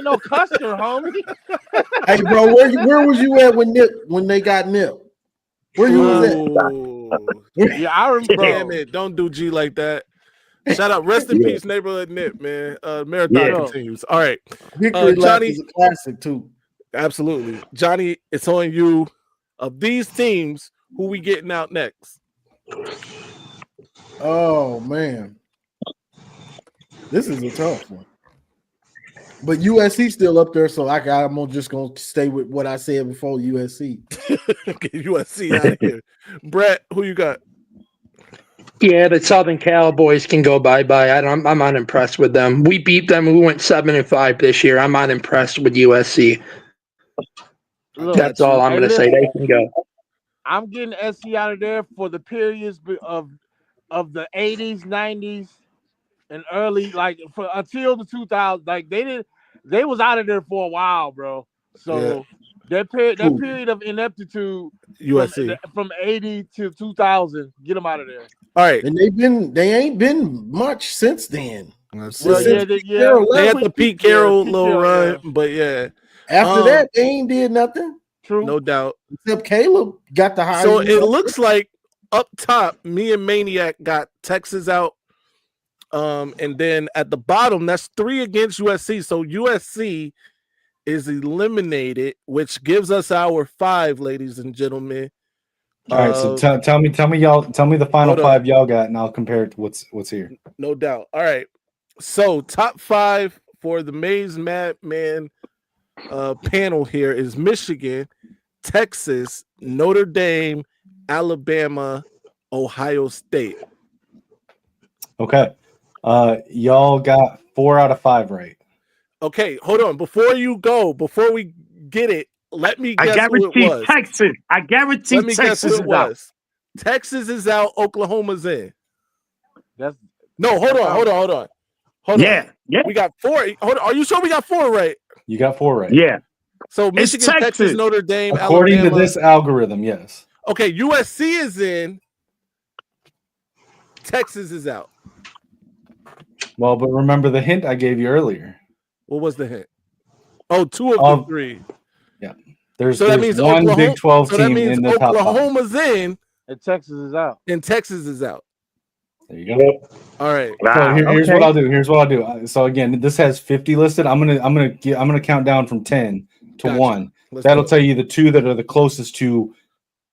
no customer, homie. Hey, bro, where was you at when they got Nip? Where you was at? Yeah, I remember. Damn it! Don't do G like that. Shout out, rest in peace, neighborhood Nip, man. Marathon continues. All right, Victory Lap is a classic too. Absolutely, Johnny. It's on you. Of these teams, who we getting out next? Oh man, this is a tough one. But USC still up there, so I'm just gonna stay with what I said before. USC. Okay, USC out of here. Brett, who you got? Yeah, the Southern Cowboys can go bye-bye. I'm unimpressed with them. We beat them. We went 7-5 this year. I'm not impressed with USC. Look, That's all I'm hey, going to say. listen, They can go. I'm getting SC out of there for the periods of the 80s, 90s, and early until the 2000s. Like they was out of there for a while, bro. So that period of ineptitude USC. from 80 to 2000, get them out of there. All right. And they ain't been much since then. Let's Well, see. yeah, They had the Pete Carroll little run, but yeah. After that, they ain't did nothing. True. No doubt. Except Caleb got the Heisman. So it looks like up top, me and Maniac got Texas out. And then at the bottom, that's 3 against USC. So USC is eliminated, which gives us our 5, ladies and gentlemen. All right, so tell me the final 5 y'all got, and I'll compare it to what's here. No doubt. All right. So top 5 for the Maize Madman panel here is Michigan, Texas, Notre Dame, Alabama, Ohio State. Okay. Y'all got 4 out of 5 right. Okay, hold on. Before we get it, let me guess who it was. Texas. I guarantee let me Texas guess who it was. out. Texas is out. Oklahoma's in. Hold on. Yeah. We got 4. Hold on. Are you sure we got 4 right? You got 4 right. Yeah. So Michigan, Texas, Notre Dame, according Alabama. to this algorithm, yes. Okay, USC is in. Texas is out. Well, but remember the hint I gave you earlier. What was the hint? Oh, 2 of the 3. Yeah. There's that means one Oklahoma, Big 12 team in the top 5. Oklahoma's in. And Texas is out. There you go. All right. So here's what I'll do. So again, this has 50 listed. I'm gonna count down from 10 to 1. That'll tell you the 2 that are the closest to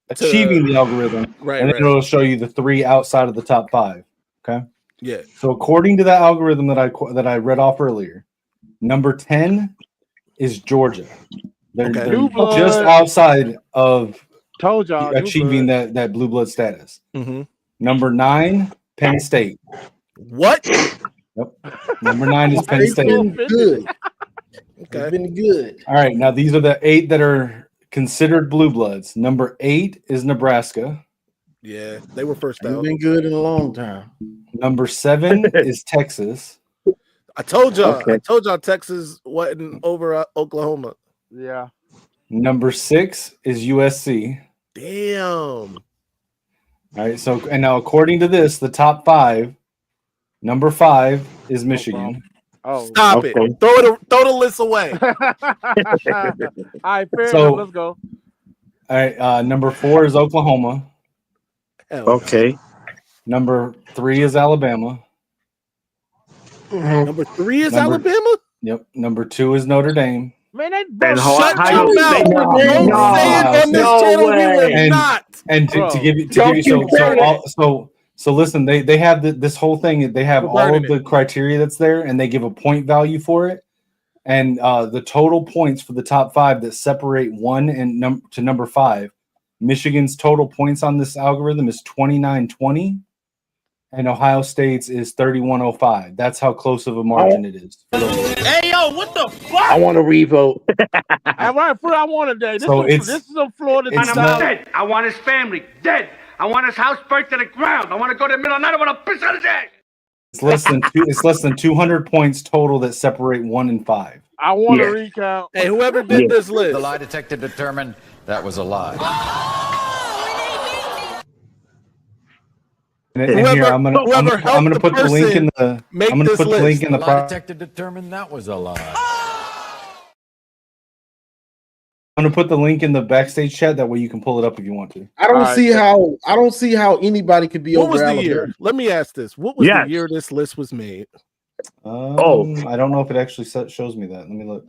achieving the algorithm, and then it'll show you the 3 outside of the top 5. Okay. Yeah. So according to that algorithm that I read off earlier, number 10 is Georgia. They're just outside of achieving that blue blood status. Mm-hmm. Number 9, Penn State. What? Yep. Number 9 is Penn State. Good. Okay. Been good. All right. Now these are the 8 that are considered blue bloods. Number 8 is Nebraska. Yeah, they were first out. Been good in a long time. Number 7 is Texas. I told y'all Texas wasn't over Oklahoma. Yeah. Number 6 is USC. Damn. All right. So and now according to this, the top 5, number 5 is Michigan. Stop it. Throw the list away. All right, fair So, enough. Let's go. All right. Number 4 is Oklahoma. Okay. Number 3 is Alabama. Number 3 is Alabama? Yep. Number 2 is Notre Dame. Man, that shut your mouth. Don't say it on this channel. We will not. And to give you so listen, they have this whole thing. They have all of the criteria that's there, and they give a point value for it. And the total points for the top 5 that separate 1 and to number 5. Michigan's total points on this algorithm is 2920, and Ohio State's is 3105. That's how close of a margin it is. Hey, yo, what the fuck? I want to revote. I want a day. This is a Florida. Dead. I want his family dead. I want his house burnt to the ground. I want to go to the middle of the night. I want to piss on his ass. It's less than 200 points total that separate 1 and 5. I want to recount. Hey, whoever did this list. The lie detector determined that was a lie. And here I'm gonna put the link in the The lie detector determined that was a lie. I'm gonna put the link in the backstage chat. That way you can pull it up if you want to. I don't see how anybody could be what over was the Alabama. year? Let me ask this. What was the year this list was made? I don't know if it actually shows me that. Let me look.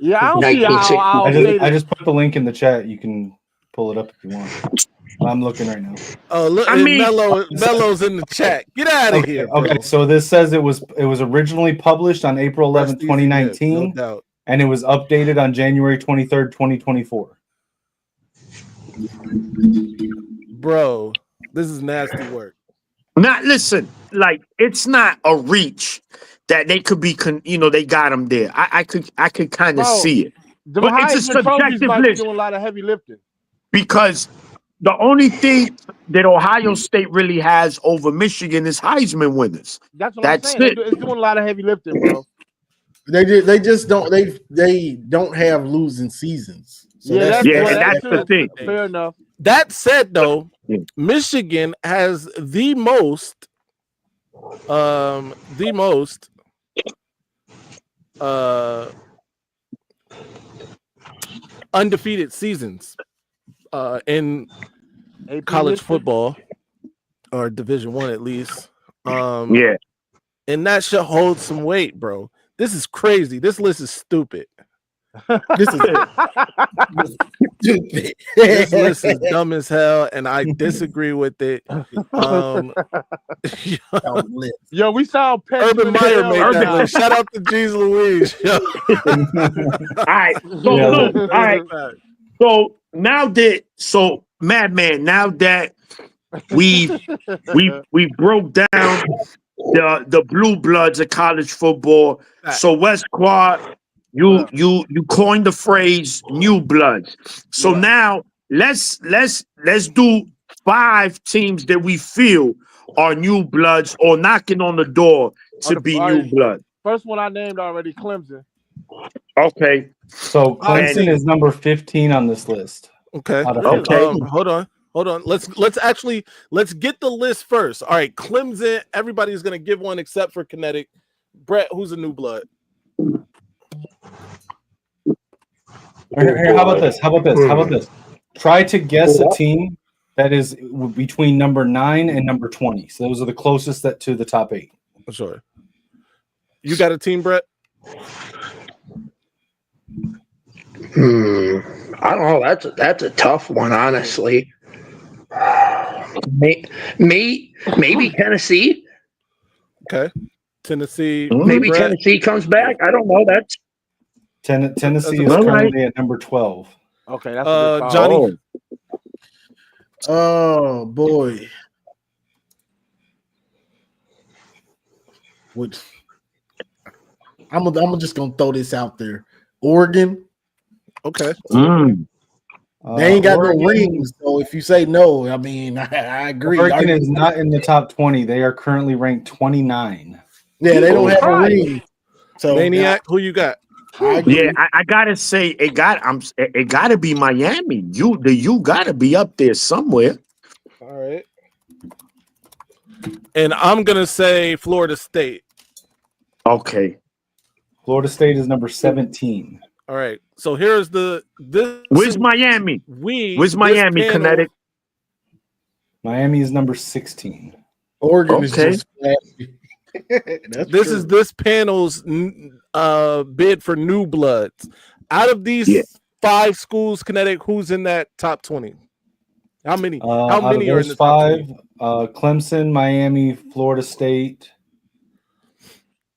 Yeah, I don't see how. I just put the link in the chat. You can pull it up if you want. I'm looking right now. Oh, look! Mello's in the chat. Get out of here. Bro. Okay, so this says it was originally publised on April 11th, 2019, and it was updated on January 23rd, 2024. Bro, this is nasty work. Now, listen, like it's not a reach that they could be, they got them there. I could kind of see it. The But it's a Heisman Trophies subjective might be list doing a lot of heavy lifting. because the only thing that Ohio State really has over Michigan is Heisman winners. That's what That's I'm saying. it. It's doing a lot of heavy lifting, bro. They just don't they don't have losing seasons. So Yeah, that's the thing. Fair enough. That said, though, Yeah. Michigan has the most undefeated seasons in AP college lifting. football, or Division I at least. Yeah. And that should hold some weight, bro. This is crazy. This list is stupid. This is stupid. This list is dumb as hell, and I disagree with it. Yo, we saw Urban Meyer made that list. Shout out to Jeez Louise. All right. So look, all right. So now that Madman, now that we broke down the blue bloods of college football. So West Quad, you coined the phrase new bloods. So now let's do 5 teams that we feel are new bloods or knocking on the door to be new blood. First one I named already, Clemson. Okay. So Clemson is number 15 on this list. Okay. Okay. Hold on. Let's get the list first. All right, Clemson. Everybody's gonna give one except for Kinetic. Brett, who's a new blood? Here, how about this? Try to guess a team that is between number 9 and number 20. So those are the closest to the top 8. Sure. You got a team, Brett? I don't know. That's a tough one, honestly. Maybe Tennessee. Okay. Tennessee. Maybe Brett. Tennessee comes back. I don't know. That's Tennessee is currently at number 12. Okay, that's a good Johnny. Oh boy. Which I'm just gonna throw this out there. Oregon. Okay. They ain't got Oregon, no rings, so if you say no, I mean I agree. Oregon is not in the top 20. They are currently ranked 29. Yeah, they don't have a ring. So Maniac, who you got? Yeah, I gotta say it gotta be Miami. You gotta be up there somewhere. All right. And I'm gonna say Florida State. Okay. Florida State is number 17. All right. So here's Where's Miami? Where's Miami, Kinetic? Miami is number 16. Oregon is just this is this panel's bid for new bloods. Out of these 5 schools, Kinetic, who's in that top 20? How many? How many are in the 5? Clemson, Miami, Florida State,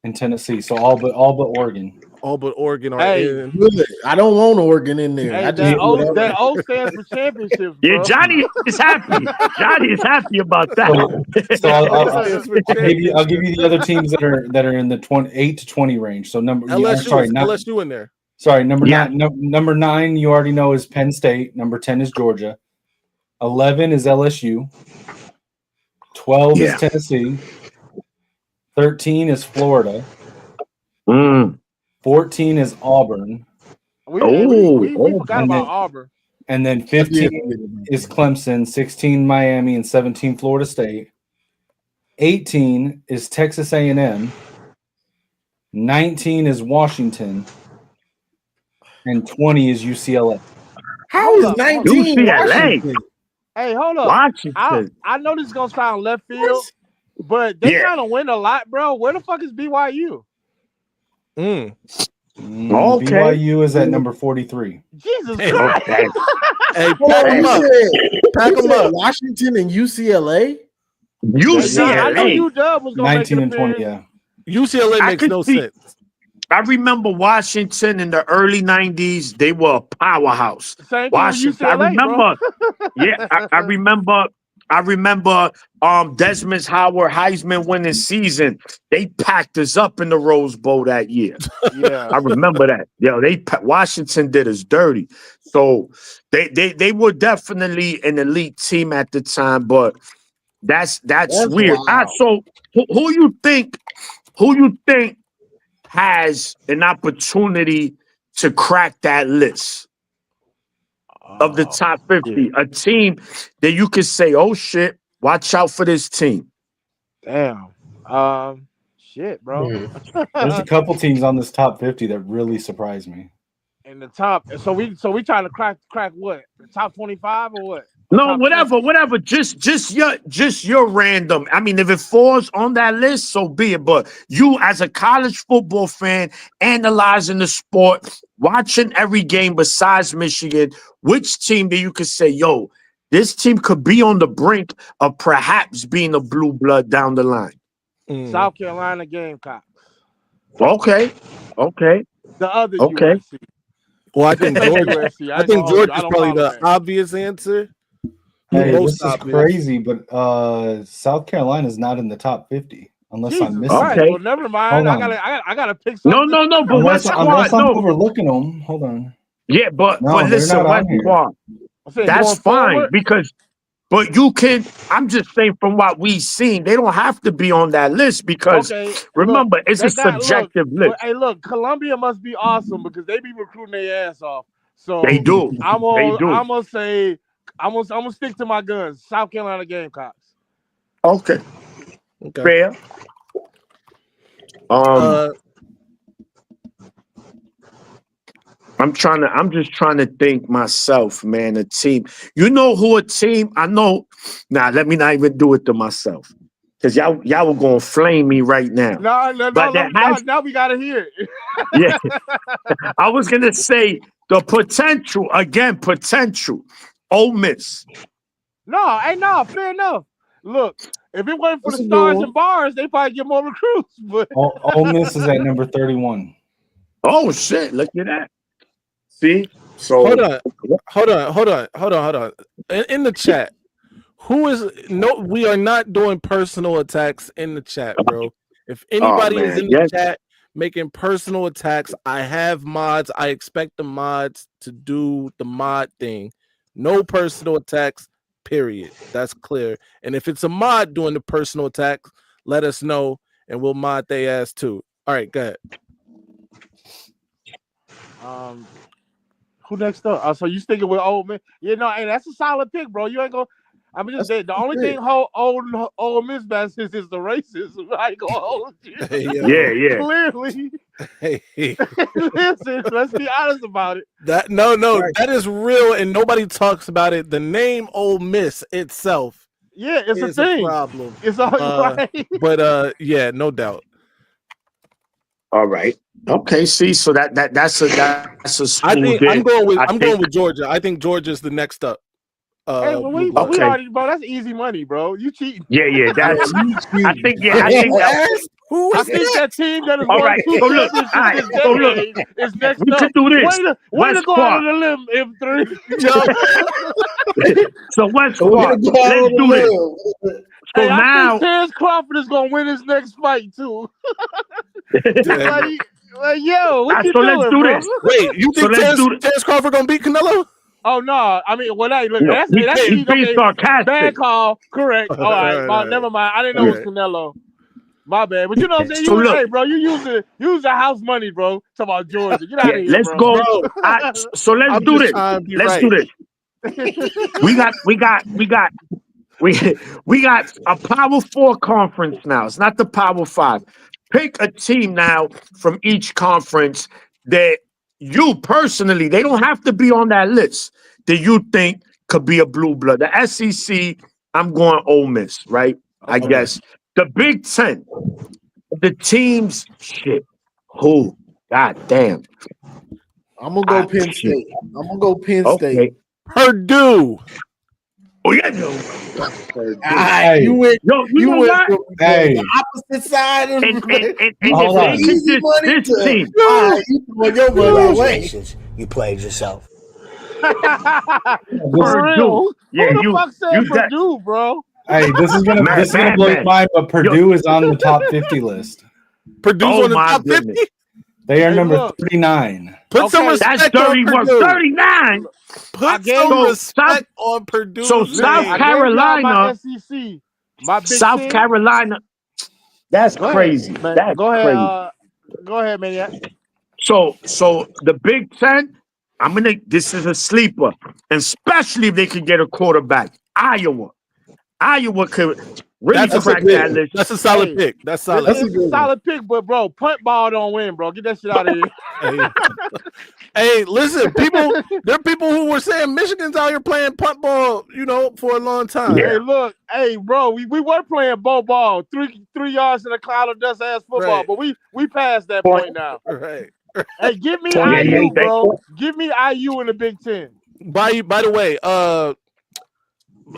and Tennessee. So all but Oregon. All but Oregon are in. Good. I don't want Oregon in there. Hey, I that O stands for championships, bro. Yeah, Johnny is happy. Johnny is happy about that. So I'll give you the other teams that are in the 8 to 20 range. So LSU in there. Sorry, number 9. Number 9 you already know is Penn State. Number 10 is Georgia. 11 is LSU. 12 is Tennessee. 13 is Florida. 14 is Auburn. We forgot about Auburn. And then 15 is Clemson, 16 Miami, and 17 Florida State. 18 is Texas A&M. 19 is Washington. And 20 is UCLA. How is 19 UCLA? Hey, hold up. Washington. I know this is gonna sound left field, but they kind of win a lot, bro. Where the fuck is BYU? Okay. BYU is at number 43. Jesus Christ. Hey, pack them up. Pack them up. Washington and UCLA? UCLA. I know UW was going 19 and 20, yeah. UCLA makes no sense. I remember Washington in the early 90s. They were a powerhouse. Same Washington. UCLA, I remember. I I remember Desmond Howard Heisman winning season. They packed us up in the Rose Bowl that year. Yeah, I remember that. Washington did us dirty. So they were definitely an elite team at the time, but that's weird. wild. So who you think has an opportunity to crack that list of the top 50? A team that you could say, oh shit, watch out for this team. damn. Shit, bro. There's a couple teams on this top 50 that really surprised me. In the top, so we trying to crack what? The top 25 or what? No, Top whatever. Just your random. I mean, if it falls on that list, so be it. But you, as a college football fan, analyzing the sport, watching every game besides Michigan, which team that you could say, yo, this team could be on the brink of perhaps being a blue blood down the line? South Carolina Gamecocks. Okay. The other Okay. USC. Well, I think Georgia. I think Georgia is probably the that. obvious answer. Hey, Most this is obvious. crazy, but South Carolina is not in the top 50 unless I'm missing. Right. Okay. Well, never mind. Hold I gotta pick something. No. But West Unless Quad, I'm no. overlooking them. Hold on. Yeah, but No, they're listen, not West on here. Quad. That's fine because, but you can. I'm just saying from what we've seen, they don't have to be on that list because remember, it's a subjective list. Hey, look, Columbia must be awesome because they be recruiting their ass off. So They do. I'm gonna say I'm gonna stick to my guns. South Carolina Gamecocks. Okay. Fair. I'm just trying to think myself, man. A team. You know who a team? I know. Nah, let me not even do it to myself. Because y'all were gonna flame me right now. Now we gotta hear it. Yeah. I was gonna say the potential. Ole Miss. No, fair enough. Look, if it wasn't for That's the a stars good and bars, they probably get more recruits. But Ole Miss is at number 31. Oh shit! Look at that. See? So hold on. In the chat, we are not doing personal attacks in the chat, bro. If anybody is in the chat making personal attacks, I have mods. I expect the mods to do the mod thing. No personal attacks, period. That's clear. And if it's a mod doing the personal attacks, let us know and we'll mod their ass too. All right, go ahead. Who next up? So you sticking with Ole Miss? Yeah, no, hey, that's a solid pick, bro. You ain't gonna. I'm just saying the only thing Ole Miss best is the racism. I ain't gonna hold you. Yeah. Clearly. Listen, let's be honest about it. That is real, and nobody talks about it. The name Ole Miss itself, it's is a thing. Problem. It's all right. But yeah, no doubt. All right. Okay. See, so that's a school. I'm going with Georgia. I think Georgia's the next up. Hey, well, we already, bro. That's easy money, bro. You cheating? Yeah. That's. I think that team that is all right. So look, is next we up. could do this. Way to go out on the limb, M3. So West Quad, let's do this. So I think Terrence Crawford is gonna win his next fight too. Like, yo, what you doing, let's do bro? this. Wait, you think Terrence Crawford gonna beat Canelo? Oh no! I mean, that's he's being sarcastic. Bad call. Correct. All right, never mind. I didn't know it was Canelo. My bad. But you know what I'm saying? Hey, bro, you use the house money, bro. Talk about Georgia. Get out of here. Let's bro. go. So let's do this. Let's do this. We got a Power 4 conference now. It's not the Power 5. Pick a team now from each conference that you personally, they don't have to be on that list, that you think could be a blue blood. The SEC, I'm going Ole Miss, right? I guess. The Big Ten, the teams, shit. Who? God damn. I'm going to go Penn State. I'm going to go Penn State. Purdue. Oh, yeah, no. You went from the opposite side of this team. Congratulations, you played yourself. For real. Yeah, Who the fuck said Purdue, bro? Hey, this is gonna blow your mind, but Purdue is on the top 50 list. Purdue's on the top 50? They are number 39. Put some respect that's 31, on Purdue. 39. Put some respect on Purdue. So South Carolina, my SEC, my Big South 10. Carolina. That's crazy. Man, That's go ahead. crazy. Go ahead, man. So the Big Ten, this is a sleeper, and especially if they could get a quarterback. Iowa could really crack that list. That's a solid pick. That's solid. That's a solid pick, but bro, punt ball don't win, bro. Get that shit out of here. Hey, listen, there are people who were saying Michigan's out here playing punt ball, for a long time. Yeah. Hey, look, bro, we were playing ball, 3 yards in a cloud of dust ass football, right. but we passed that point now. Right. Hey, give me IU, bro. Give me IU in the Big Ten. By the way,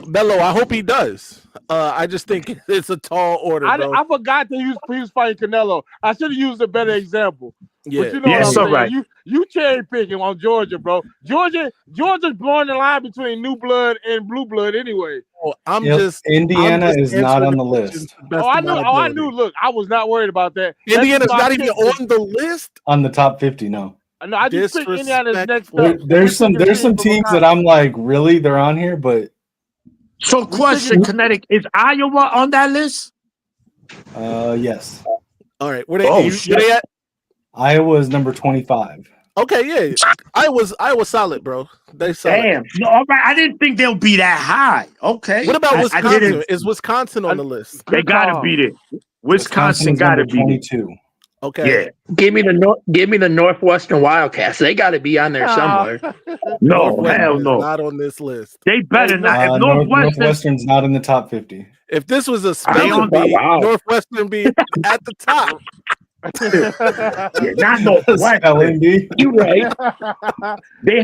Bello, I hope he does. I just think it's a tall order, bro. I forgot that he was fighting Canelo. I should have used a better example. Yeah, but you know what I'm saying? Right. You cherry picking on Georgia, bro. Georgia's blowing the line between new blood and blue blood anyway. Indiana is not on the list. I knew. Look, I was not worried about that. Indiana's not even on the list. On the top 50, no. No, I just picked Indiana's next up. There's some teams that I'm like, really, they're on here, but. So, question, Connecticut, is Iowa on that list? Yes. All right, where they at? Iowa is number 25. Okay, yeah. Iowa's solid, bro. They solid. Damn. No, all right. I didn't think they'll be that high. Okay. What about Wisconsin? Is Wisconsin on the list? They gotta beat it. Wisconsin gotta beat 22. Okay. Yeah. Give me the Northwestern Wildcats. They got to be on there somewhere. No, hell no. Not on this list. They better not. If Northwestern's not in the top 50. If this was a spelling bee, Northwestern be at the top. Not Northwestern. You right. They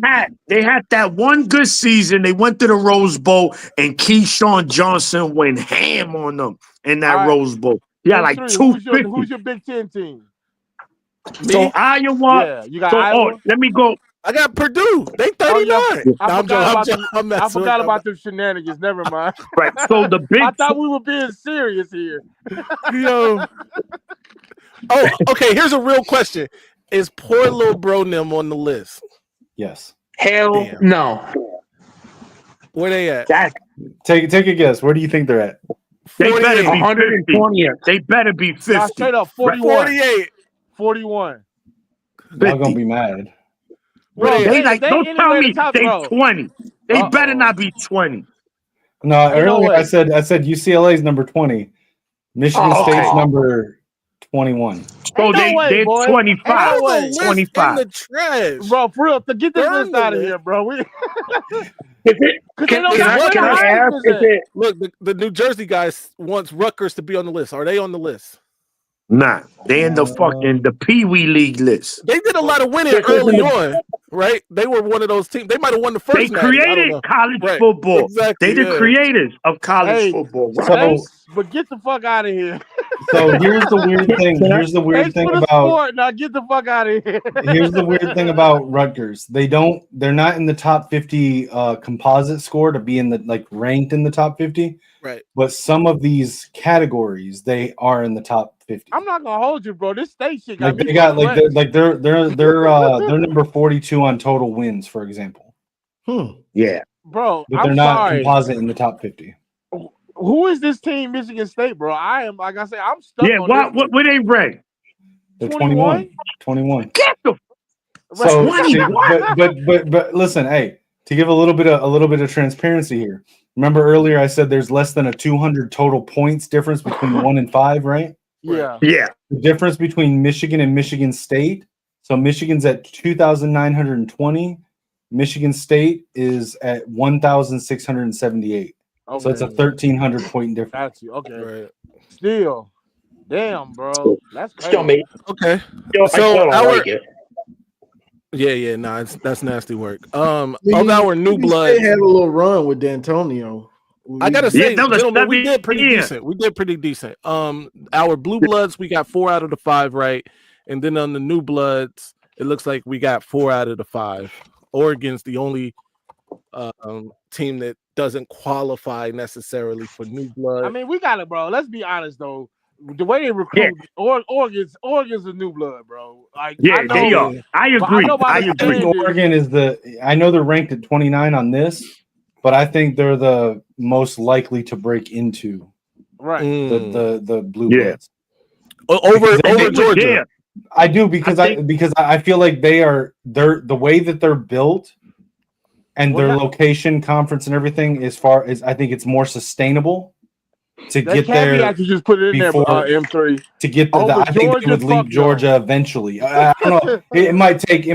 had that one good season. They went to the Rose Bowl, and Keyshawn Johnson went ham on them in that Rose Bowl. Yeah, like 250. Who's your Big Ten team? So Iowa. Yeah, you got Iowa. Let me go. I got Purdue. They 39. I forgot about the shenanigans. Never mind. Right. So the Big. I thought we were being serious here. Oh, okay. Here's a real question: is poor little bro Nim on the list? Yes. Hell no. Where they at? Take a guess. Where do you think they're at? They better be 120. They better be 50. Straight up 41. 48. 41. Y'all gonna be mad. Bro, don't tell me they 20. They better not be 20. No, earlier I said UCLA's number 20. Michigan State's number 21. So they're 25. 25. In the trash. Bro, for real, to get this list out of here, bro. Can I ask? Look, the New Jersey guys wants Rutgers to be on the list. Are they on the list? Nah, they in the Pee Wee League list. They did a lot of winning early on, right? They were one of those teams. They might have won the first. They created college football. Exactly, they the creators of college football. Right? But get the fuck out of here. So here's the weird thing. Here's the weird thing about. Now get the fuck out of here. Here's the weird thing about Rutgers. They're not in the top 50 composite score to be in the ranked in the top 50. Right. But some of these categories they are in the top 50. I'm not gonna hold you, bro. This state shit got they're number 42 on total wins, for example. Yeah. Bro, but they're not composite in the top 50. Who is this team, Michigan State, bro? I am, like I say, I'm stuck. Yeah, what they ranked? They're 21. 21. Get the but listen, hey, to give a little bit of transparency here. Remember earlier I said there's less than a 200 total points difference between 1 and 5, right? Yeah. Yeah. The difference between Michigan and Michigan State. So Michigan's at 2,920. Michigan State is at 1,678. Okay. So it's a 1,300 point difference. Got you. Okay. Right. Still. Damn, bro. That's crazy. Still me. Okay. So like it. Yeah, nah, that's nasty work. Of our new blood, had a little run with D'Antonio. I gotta say, gentlemen, we did pretty decent. We did pretty decent. Our blue bloods, we got 4 out of the 5 right, and then on the new bloods, it looks like we got 4 out of the 5. Oregon's the only team that doesn't qualify necessarily for new blood. I mean, we got it, bro. Let's be honest though. The way they recruit, Oregon's a new blood, bro. Like, Yeah, they are. I agree. I agree. Oregon is I know they're ranked at 29 on this, but I think they're the most likely to break into the Blue Bloods. Over Georgia. I do because I feel like they're the way that they're built and their location, conference, and everything I think it's more sustainable to get there. I could just put it in there for M3 to get there. I think they would leap Georgia eventually. I don't know. It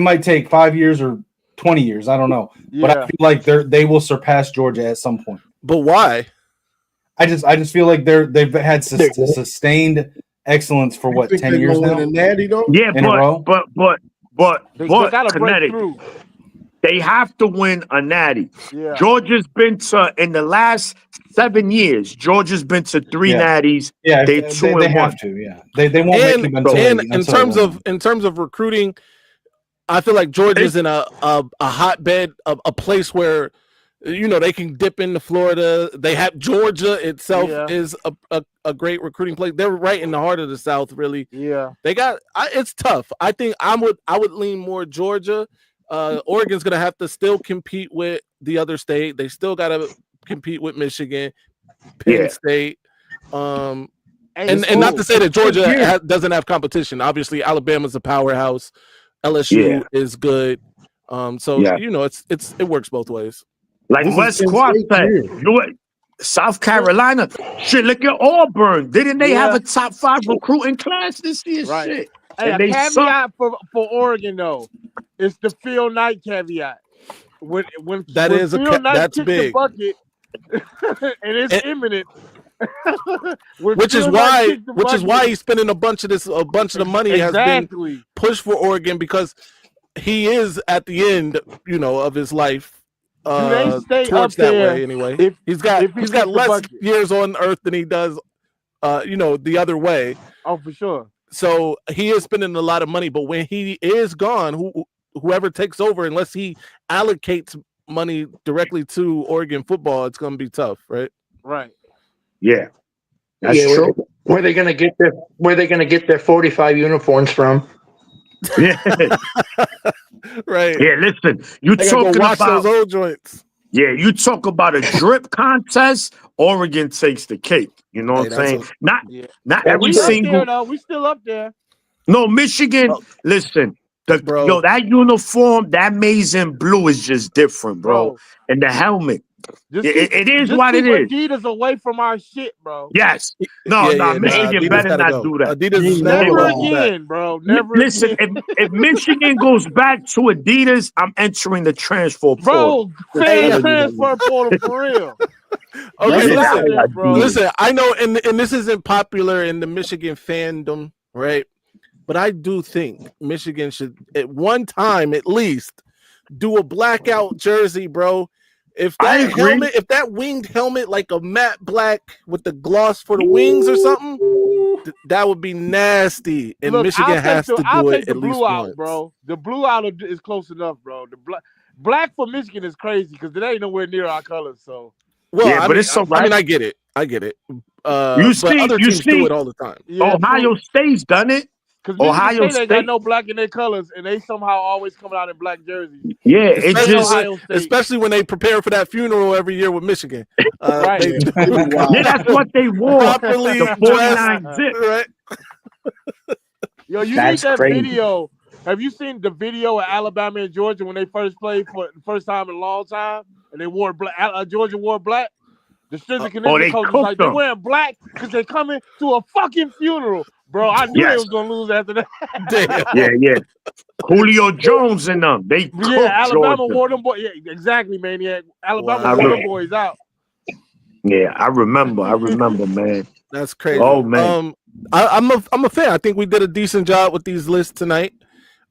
might take 5 years or 20 years. I don't know, but I feel like they will surpass Georgia at some point. But why? I just feel like they've had sustained excellence for what 10 years now. Yeah, but Kinetic, they have to win a natty. Yeah. Georgia's been to in the last 7 years. Georgia's been to 3 natties. Yeah, they have to. Yeah, they won't make them until in terms of recruiting. I feel like Georgia's in a hotbed, a place where they can dip into Florida. They have Georgia itself is a great recruiting place. They're right in the heart of the South, really. Yeah, they got. It's tough. I think I would lean more Georgia. Oregon's gonna have to still compete with the other state. They still got to compete with Michigan, Penn State, and not to say that Georgia doesn't have competition. Obviously, Alabama's a powerhouse. LSU is good. It works both ways. Like West Quad said, South Carolina. Shit, look at Auburn. Didn't they have a top 5 recruiting class this year? Right. Shit. Hey, a caveat for Oregon though, it's the Phil Knight caveat. When that's big. The bucket, and it's imminent. which is why he's spending a bunch of the money has been pushed for Oregon, because he is at the end, of his life. Do they stay towards up that there way anyway. He's got less years on Earth than he does, the other way. Oh, for sure. So he is spending a lot of money, but when he is gone, whoever takes over, unless he allocates money directly to Oregon football, it's going to be tough, right? Right. Yeah. That's true. Where they going to get their 45 uniforms from? Yeah. Right. Yeah, listen, you talking about those old joints. Yeah, you talk about a drip contest, Oregon takes the cake. You know what I'm saying? Not every single. We still up there. No, Michigan. Listen, that uniform, that maize and blue is just different, bro. And the helmet. It is what it is. Adidas away from our shit, bro. Yes. Michigan better not do that. Adidas never again, bro. Never. Listen, if Michigan goes back to Adidas, I'm entering the transfer portal. Bro, transfer portal for real. Okay, listen. I know, and this isn't popular in the Michigan fandom, right? But I do think Michigan should, at one time at least, do a blackout jersey, bro. If that helmet, if that winged helmet, like a matte black with the gloss for the wings or something, that would be nasty. And Michigan has to do it at least once, bro. The blue out is close enough, bro. The black for Michigan is crazy because it ain't nowhere near our colors. So, I get it. You see, other teams do it all the time. Yeah, Ohio State's done it. Because Ohio State got no black in their colors, and they somehow always come out in black jerseys. Yeah, it's just especially when they prepare for that funeral every year with Michigan. Right. Yeah, that's what they wore. Properly the 49 zip. Right. Yo, you need that video. Have you seen the video of Alabama and Georgia when they first played for the first time in a long time, and they wore black? Georgia wore black. The strength and conditioning coach was like, they're wearing black because they're coming to a fucking funeral. Bro, I knew they was gonna lose after that. Yeah. Julio Jones and them. They Alabama Georgia. wore them boys. Yeah, exactly, man. Yeah, Alabama wore them boys out. Yeah, I remember, man. That's crazy. Oh man. I'm a fan. I think we did a decent job with these lists tonight.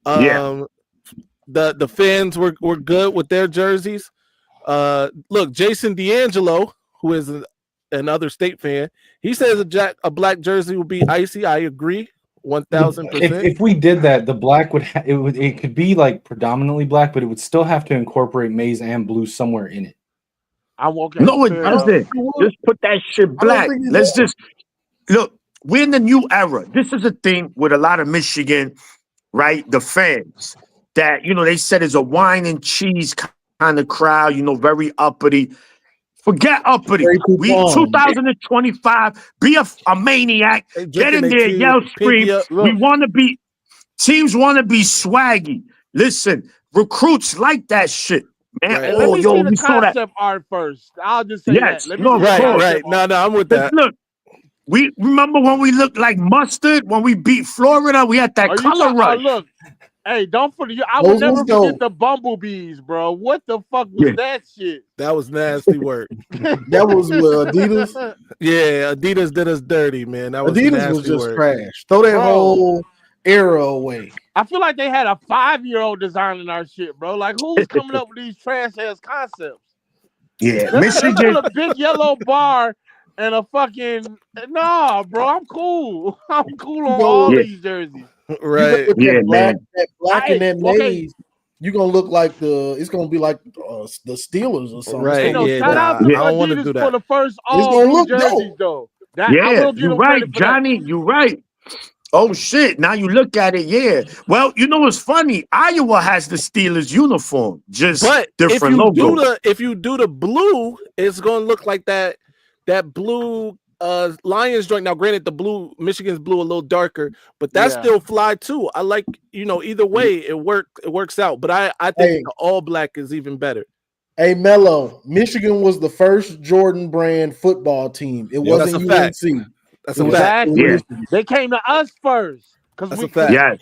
The fans were good with their jerseys. Look, Jason D'Angelo, who is another State fan, he says a black jersey will be icy. I agree 1000%. If we did that, the black it could be like predominantly black, but it would still have to incorporate maize and blue somewhere in it. I'm okay. No, it doesn't. Just put that shit black. Let's just look. We're in the new era. This is the thing with a lot of Michigan, right? The fans that they said is a wine and cheese kind of crowd. Very uppity. Forget uppity. We 2025. Be a maniac. Get in there, yell, scream. We want to be. Teams want to be swaggy. Listen, recruits like that shit. Man, right. Let me see the concept art first. I'll just say that. Let me right. No, I'm with that. Look, we remember when we looked like mustard when we beat Florida. We had that color rush. Look, hey, don't forget. I will never forget the bumblebees, bro. What the fuck was that shit? That was nasty work. That was Adidas. Yeah, Adidas did us dirty, man. That was Adidas nasty was just work. trash. Throw that whole era away. I feel like they had a 5-year-old designing our shit, bro. Like, who's coming up with these trash ass concepts? Yeah, Michigan. Put a big yellow bar and a fucking bro. I'm cool. I'm cool on all these jerseys. Right? That black and that maize. You're gonna look like it's gonna be like the Steelers or something. Right? Shout out to Adidas for the first all jerseys, though. You're right, Johnny. You're right. Oh shit! Now you look at it, Well, what's funny? Iowa has the Steelers uniform, just different logo. If you do the blue, it's gonna look like that blue Lions joint. Now, granted, the blue Michigan's blue a little darker, but that's still fly too. I like either way it works out. But I think the all black is even better. Hey, Mello, Michigan was the first Jordan brand football team. It wasn't UNC. That's a fact. Yeah. They came to us first. That's a fact. Yes.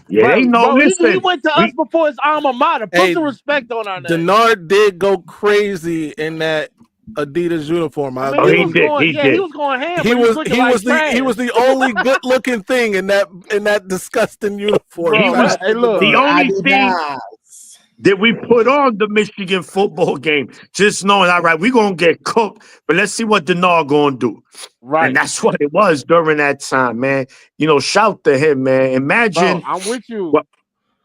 Yeah, bro, they know. He went to us before his alma mater. Put some respect on our name. Denard did go crazy in that Adidas uniform. He did. He was going ham. He was the only good looking thing in that disgusting uniform. The only thing that we put on the Michigan football game, just knowing, all right, we're going to get cooked, but let's see what Denard going to do. Right. And that's what it was during that time, man. Shout to him, man. Imagine. Bro, I'm with you.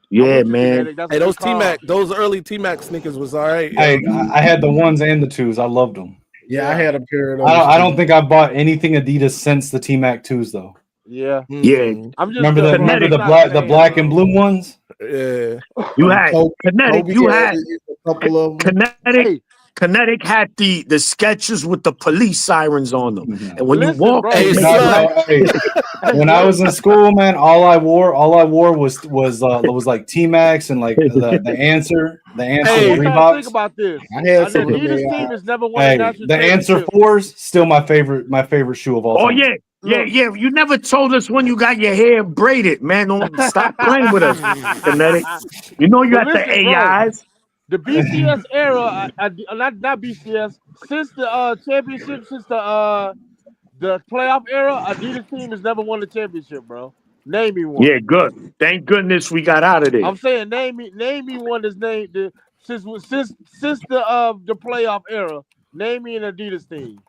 Man. Hey, those T-Mac, those early T-Mac sneakers was all right. Hey, I had the ones and the twos. I loved them. Yeah, I had a pair of those. I don't think I've bought anything Adidas since the T-Mac 2s, though. Yeah. I'm just remember the black and blue ones? Yeah. You had Kinetic. You had a couple of them. Kinetic had the sketches with the police sirens on them. Mm-hmm. And when you walk, when I was in school, man, all I wore was like T-Max and like the answer Reeboks. Think about this. I had some. This team has never won a national the answer 4s still my favorite shoe of all time. Oh yeah. Yeah. You never told us when you got your hair braided, man. Don't stop playing with us, Kinetic. You had the AIs. The BCS era, not BCS, since the championship, since the playoff era, Adidas team has never won the championship, bro. Name me one. Yeah, good. Thank goodness we got out of there. I'm saying name me one that's named since the playoff era. Name me an Adidas team.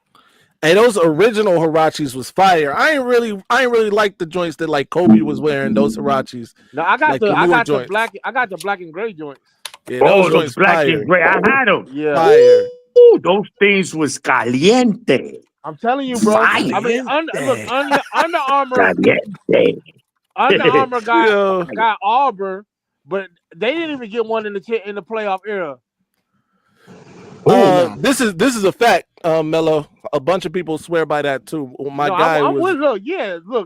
Hey, those original Hirachis was fire. I ain't really like the joints that like Kobe was wearing. Those Hirachis. No, I got the black and gray joints. Yeah, those black and gray. I had them. Yeah, fire. Ooh, those things was caliente. I'm telling you, bro. Fire. I mean, Under Armour. Caliente. Under Armour got Auburn, but they didn't even get one in the playoff era. This is a fact, Mello. A bunch of people swear by that too. My guy was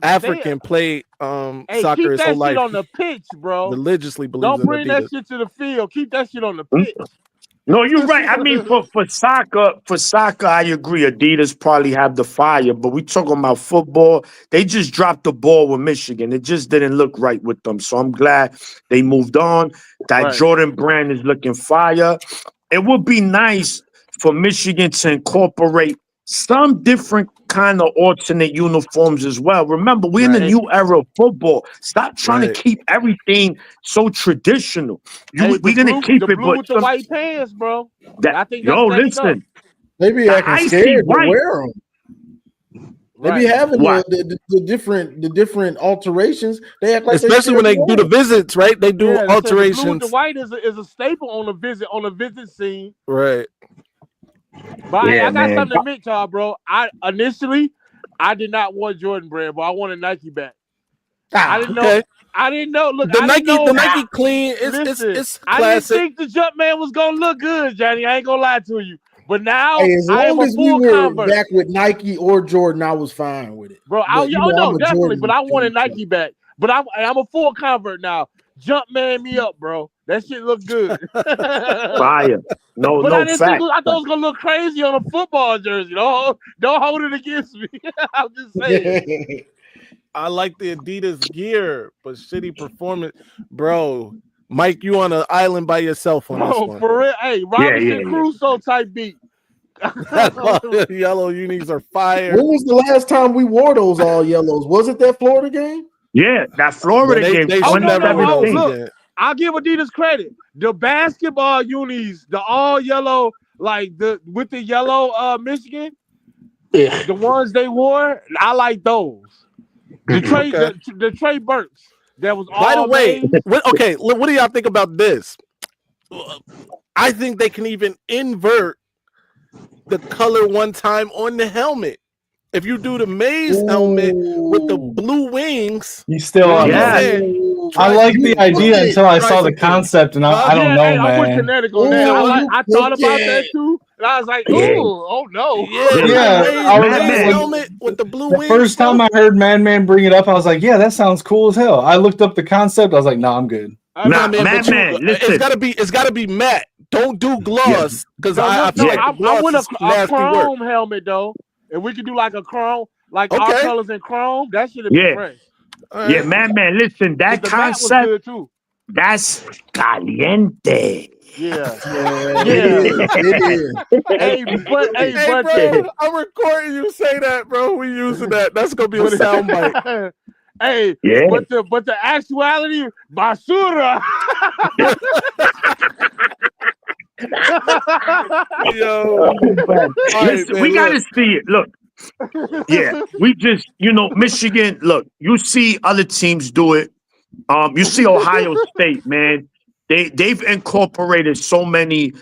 African, played soccer keep his that whole life. Shit on the pitch, bro. Religiously believes. Don't bring that shit to the field. Keep that shit on the pitch. No, you're right. I mean, for soccer, I agree. Adidas probably have the fire, but we talking about football. They just dropped the ball with Michigan. It just didn't look right with them. So I'm glad they moved on. That Jordan brand is looking fire. It would be nice for Michigan to incorporate some different kind of alternate uniforms as well. Remember, we're in the new era of football. Stop trying to keep everything so traditional. We're gonna keep it, but with the white pants, bro. I think listen. They be acting scared to wear them. They be having the different alterations. They act like especially when they do the visits, right? They do alterations. The blue with the white is a staple on the visit scene. Right. But I got something to admit, y'all, bro. I did not want Jordan brand, but I wanted Nike back. I didn't know. I didn't know. Look, the Nike clean. It's classic. I didn't think the Jumpman was gonna look good, Johnny. I ain't gonna lie to you. But now, as long as we were convert. back with Nike or Jordan, I was fine with it, bro. Definitely. But I wanted Nike back. But I'm a full convert now. Jumpman me up, bro. That shit look good. Fire. No, but no I thought it was gonna look crazy on a football jersey. Don't hold it against me. I'm just saying. I like the Adidas gear, but shitty performance, bro. Mike, you on an island by yourself on this one. For real. Hey, Robinson Crusoe type beat. Yellow unis are fire. When was the last time we wore those all yellows? Was it that Florida game? Yeah, that Florida game. Look, I'll give Adidas credit. The basketball unis, the all yellow, like with the yellow Michigan, the ones they wore, I like those. The Trey Burks. That was all. By the way, what do y'all think about this? I think they can even invert the color one time on the helmet. If you do the Maize helmet with the blue wings, you still on that. I like the idea until I saw the concept, and I don't know, man. I went kinetic on that. I thought about that too, and I was like, oh no. Maize helmet with the blue wings. The first time I heard Man bring it up, I was like, yeah, that sounds cool as hell. I looked up the concept. I was like, nah, I'm good. Man, it's gotta be matte. Don't do gloss because I feel like I want a chrome helmet though. If we could do like a chrome, like our colors in chrome, that should be fresh. Right. Yeah, man, listen, that concept, that's caliente. Yeah. It is. Hey, bro, I'm recording you say that, bro. We using that. That's gonna be a soundbite. Hey, but the actuality, basura. Yo, listen, we gotta see it. Look, we just, Michigan. Look, you see other teams do it. You see Ohio State, man. They've incorporated so many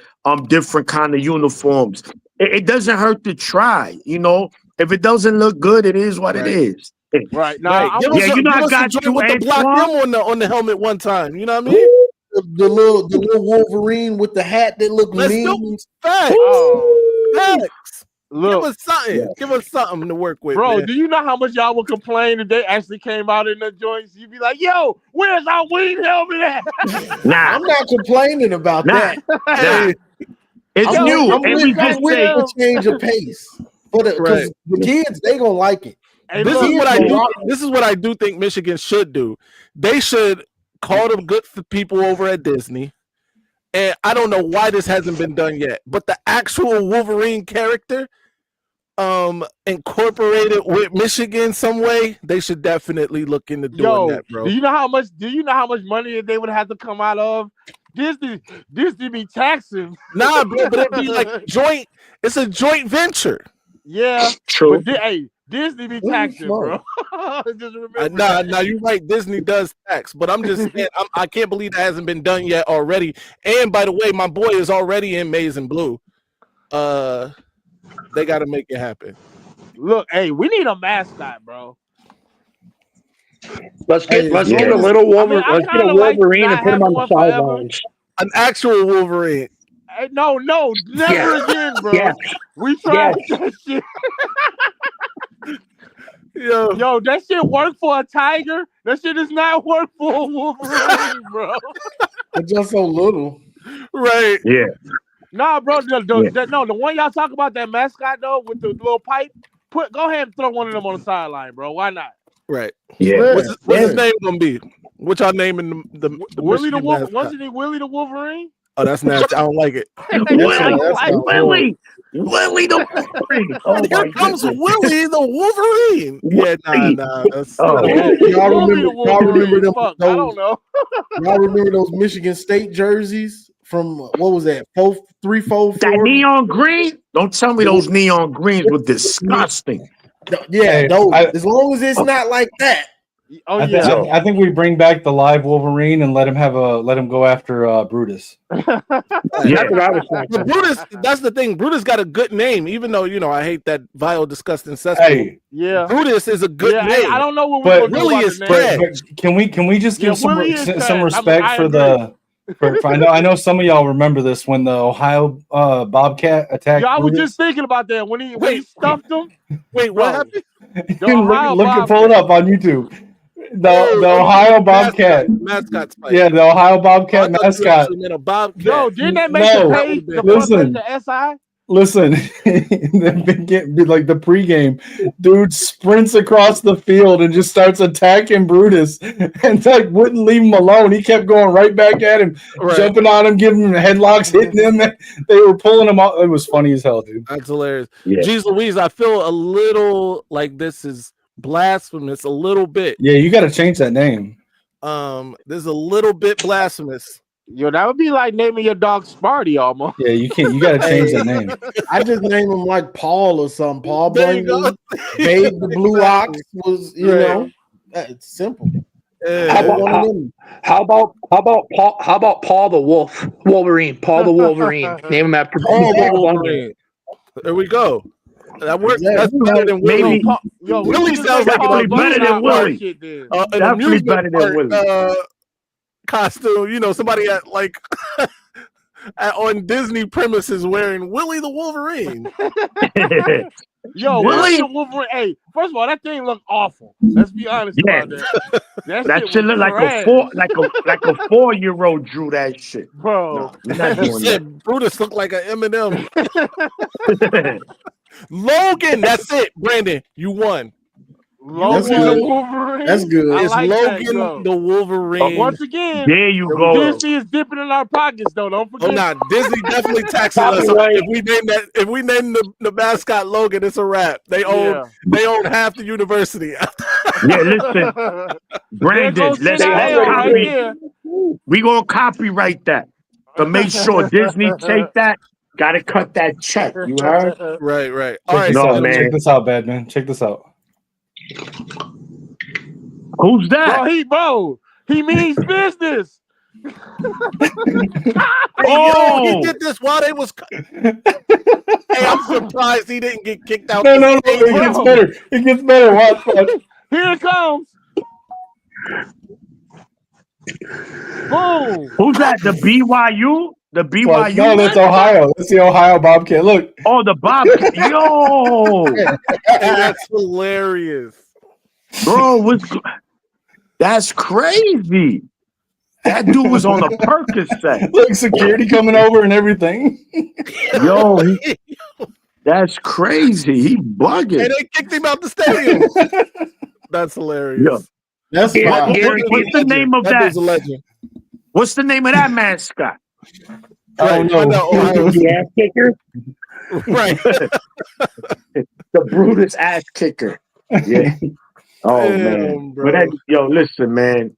different kind of uniforms. It doesn't hurt to try. If it doesn't look good, it is what it is. Right now, I got you with the block them on the helmet one time. You know what I mean? The little Wolverine with the hat that looked mean. Facts. Facts. Look, give us something to work with, bro. Man. Do you know how much y'all would complain if they actually came out in the joints? You'd be like, "Yo, where's our wing helmet at?" Nah, I'm not complaining about that. Nah. It's new, and we just say a change of pace. Because the kids, they gonna like it. Hey, this is what I do think Michigan should do. They should call them good people over at Disney. And I don't know why this hasn't been done yet, but the actual Wolverine character incorporated with Michigan some way, they should definitely look into doing that, bro. Do you know how much money they would have to come out of? Disney be taxing. Nah, bro, but it'd be like it's a joint venture. Yeah. True. But Disney be taxing, bro. Just remember. Nah, you're right. Disney does tax, but I'm just saying, I can't believe that hasn't been done yet already. And by the way, my boy is already in Maize and Blue. They got to make it happen. Look, hey, we need a mascot, bro. Let's get a little Wolverine. Let's get a Wolverine and put him on the sidelines. An actual Wolverine. Hey, no, never again, bro. Yeah. We tried that shit. Yo, that shit work for a tiger. That shit does not work for a Wolverine, bro. It's just so little. Right. Yeah. Nah, bro. The one y'all talk about, that mascot though, with the little pipe. Go ahead and throw one of them on the sideline, bro. Why not? Right. Yeah. What's his name gonna be? What y'all naming the Willie the Wolverine? Wasn't he Willie the Wolverine? Oh, that's nasty. I don't like it. Willie the Wolverine. Oh, here comes Willie the Wolverine. Yeah, nah. That's, y'all remember them? I don't know. Y'all remember those Michigan State jerseys from what was that? 3-4-4. That neon green? Don't tell me those neon greens were disgusting. Yeah, as long as it's not like that. Oh I think we bring back the live Wolverine and let him go after Brutus. That's what I was thinking. Brutus, that's the thing. Brutus got a good name, even though I hate that vile, disgusting cesspool. Hey, Brutus is a good name. I don't know what we're really is trash. Can we just give some respect for the? I know some of y'all remember this when the Ohio Bobcat attacked. I was just thinking about that when he stuffed him. Wait, what happened? Pull it up on YouTube. The Ohio Bobcat mascot fight. Yeah, the Ohio Bobcat mascot. No, didn't that make the page the SI? Listen, like the pregame, dude sprints across the field and just starts attacking Brutus, and like wouldn't leave him alone. He kept going right back at him, jumping on him, giving him headlocks, hitting him. They were pulling him out. It was funny as hell, dude. That's hilarious. Yeah. Jeez Louise, I feel a little like this is blasphemous, a little bit. Yeah, you got to change that name. There's a little bit blasphemous. Yo, that would be like naming your dog Sparty almost. Yeah, you can't. You got to change that name. I just name him like Paul or something. Paul Blaney, Dave the Blue Ox was, it's simple. How about Paul the Wolverine? Paul the Wolverine. Name him after Paul the Wolverine. There we go. That works. That's better than Willie. Willie sounds like better than Willie. Definitely better than Willie. Costume, somebody at like on Disney premises wearing Willie the Wolverine. Yo, Willie the Wolverine. Hey, first of all, that thing looked awful. Let's be honest about that. That shit looked like a 4-year-old drew that shit, bro. You said Brutus looked like an Eminem. Logan, that's it, Brandon. You won. Logan the Wolverine. That's good. It's like Logan the Wolverine. Once again, there you go. Disney is dipping in our pockets, though. Don't forget. Oh, nah, Disney definitely taxing us. If we name the mascot Logan, it's a wrap. They own half the university. Listen, Brandon, let's copy. We gonna copyright that to make sure Disney take that. Gotta cut that check. You heard? Right. All right, man. Check this out, Badman. Check this out. Who's that? He means business. He did this while they was. Hey, I'm surprised he didn't get kicked out. No, it gets better. It gets better. Watch. Here it comes. Boom. Who's that? The BYU? The BYU? No, that's Ohio. That's the Ohio Bobcat. Look. Oh, the Bobcat. Yo. That's hilarious. Bro, that's crazy. That dude was on a Percocet. Look, security coming over and everything. Yo, that's crazy. He bugging. And they kicked him out the stadium. That's hilarious. Yo. That's what's the name of that? A legend. What's the name of that mascot? Oh no, the ass kicker. Right. The Brutus ass kicker. Yeah. Oh man. Bro. But listen, man.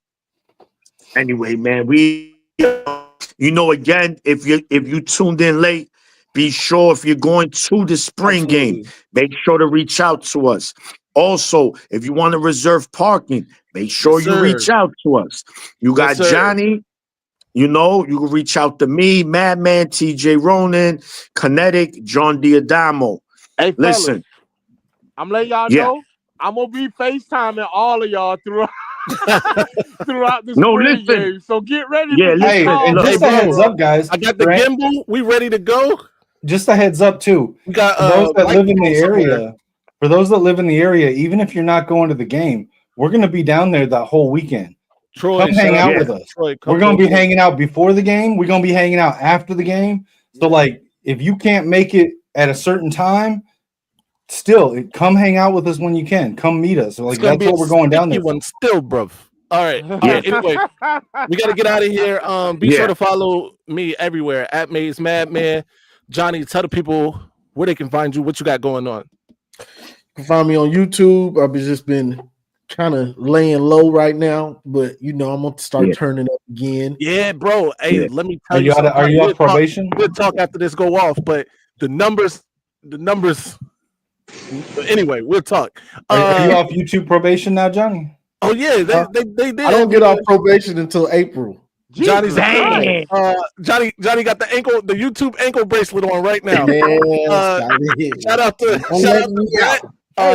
Anyway, man, again, if you tuned in late, be sure if you're going to the spring game, make sure to reach out to us. Also, if you want to reserve parking, make sure you reach out to us. You got Johnny. You can reach out to me, Madman, TJ Ronan, Kinetic, John Diadamo. Hey, listen. I'm letting y'all know I'm going to be FaceTiming all of y'all throughout the spring game. So get ready. Hey, just a heads up, guys. I got the gimbal. We ready to go? Just a heads up, too. We got those that live in the area. For those that live in the area, even if you're not going to the game, we're going to be down there that whole weekend. Troy, come hang out with us. Troy, we're going to be hanging out before the game. We're going to be hanging out after the game. So, like, if you can't make it at a certain time, still, come hang out with us when you can. Come meet us. So, like, that's what we're going down there. One still, bro. All right. Anyway, we got to get out of here. Be sure to follow me everywhere at Maize Madman. Johnny, tell the people where they can find you. What you got going on? You can find me on YouTube. I've just been kind of laying low right now, but I'm gonna start turning up again. Yeah, bro. Hey, let me tell you. Are you off probation? We'll talk after this go off, but the numbers. Anyway, we'll talk. Are you off YouTube probation now, Johnny? Oh yeah, they did. I don't get off probation until April. Johnny's Dang. Johnny got the YouTube ankle bracelet on right now. Shout out to Brett.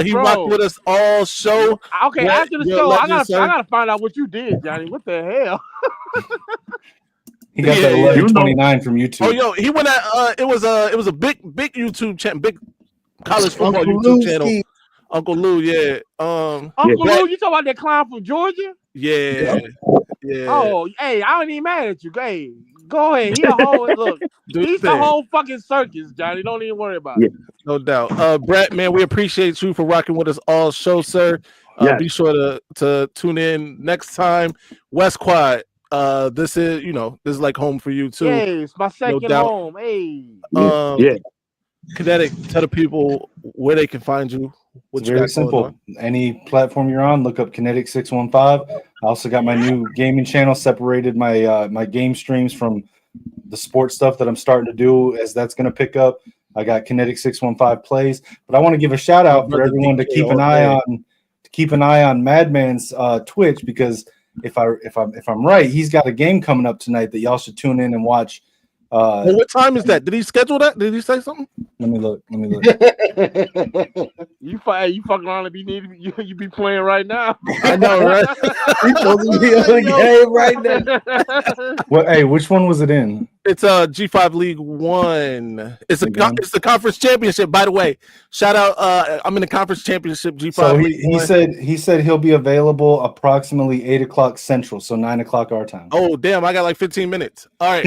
He rocked with us all show. Okay, Brett, after the you're show, a I legend, gotta find out what you did, Johnny. What the hell? He got that 1129 from YouTube. Oh, yo, he went at it was a big YouTube channel, big college football Uncle YouTube Lou's channel. kid. Uncle Lou, yeah. Uncle Lou, you talking about that clown from Georgia? Yeah. Oh, hey, I ain't even mad at you. Hey, go ahead. He a whole look. He's the whole fucking circus, Johnny. Don't even worry about it. No doubt. Brett, man, we appreciate you for rocking with us all show, sir. Be sure to tune in next time. West Quad. This is like home for you too. Hey, it's my second home. Hey. Kinetic, tell the people where they can find you. It's very simple. Any platform you're on, look up Kinetic 615. I also got my new gaming channel, separated my my game streams from the sports stuff that I'm starting to do, as that's going to pick up. I got Kinetic 615 plays, but I want to give a shout out for everyone to keep an eye on Madman's Twitch, because if I'm right, he's got a game coming up tonight that y'all should tune in and watch. What time is that? Did he schedule that? Did he say something? Let me look. You fucking around and you be playing right now. I know, right? He's supposed to be on the game right now. Well, hey, which one was it in? It's G5 League 1. It's the conference championship, by the way. Shout out. I'm in the conference championship G5 so League 1. he said he'll be available approximately 8:00 Central, so 9:00 our time. Oh damn, I got like 15 minutes. All right.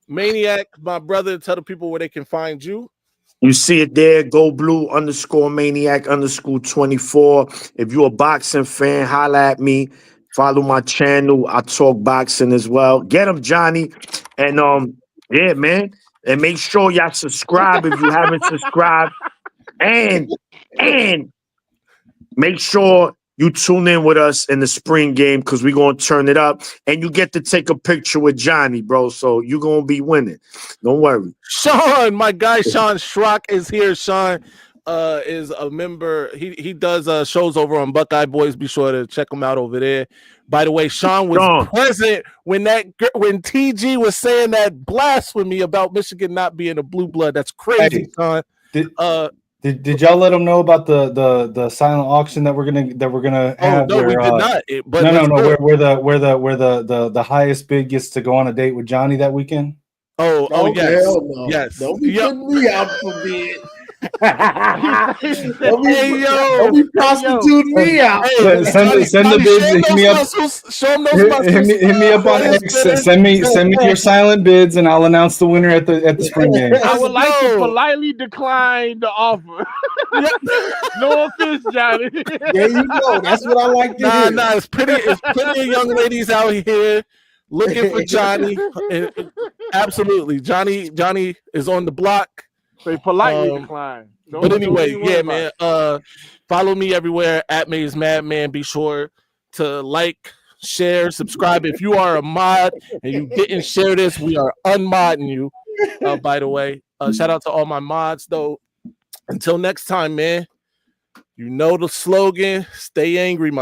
Maniac, my brother, tell the people where they can find you. You see it there, Go Blue _Maniac _24. If you're a boxing fan, holla at me. Follow my channel. I talk boxing as well. Get them, Johnny. And yeah, man. And make sure y'all subscribe if you haven't subscribed. And make sure you tune in with us in the spring game, because we're going to turn it up. And you get to take a picture with Johnny, bro. So you're going to be winning. Don't worry. Sean, my guy, Sean Schrock is here. Sean is a member. He does shows over on Buckeye Boys. Be sure to check him out over there. By the way, Sean was present when TG was saying that blasphemy about Michigan not being a blue blood. That's crazy, Sean. Did y'all let them know about the silent auction that we're gonna have? No, we did not. Where the highest bid gets to go on a date with Johnny that weekend? Oh yes, hell no. Yes. Don't be putting me out for bid. Don't be prostituting me out. Send the bids. Hit me up. Hit me up on X. Send me your silent bids, and I'll announce the winner at the spring game. I would like to politely decline the offer. No offense, Johnny. There you go. That's what I like to hear. Nah, it's plenty of young ladies out here looking for Johnny. Absolutely, Johnny is on the block. They politely decline. But anyway, yeah, man. Follow me everywhere at Maize Madman. Be sure to like, share, subscribe. If you are a mod and you didn't share this, we are unmodding you. By the way, shout out to all my mods, though. Until next time, man. You know the slogan. Stay angry, my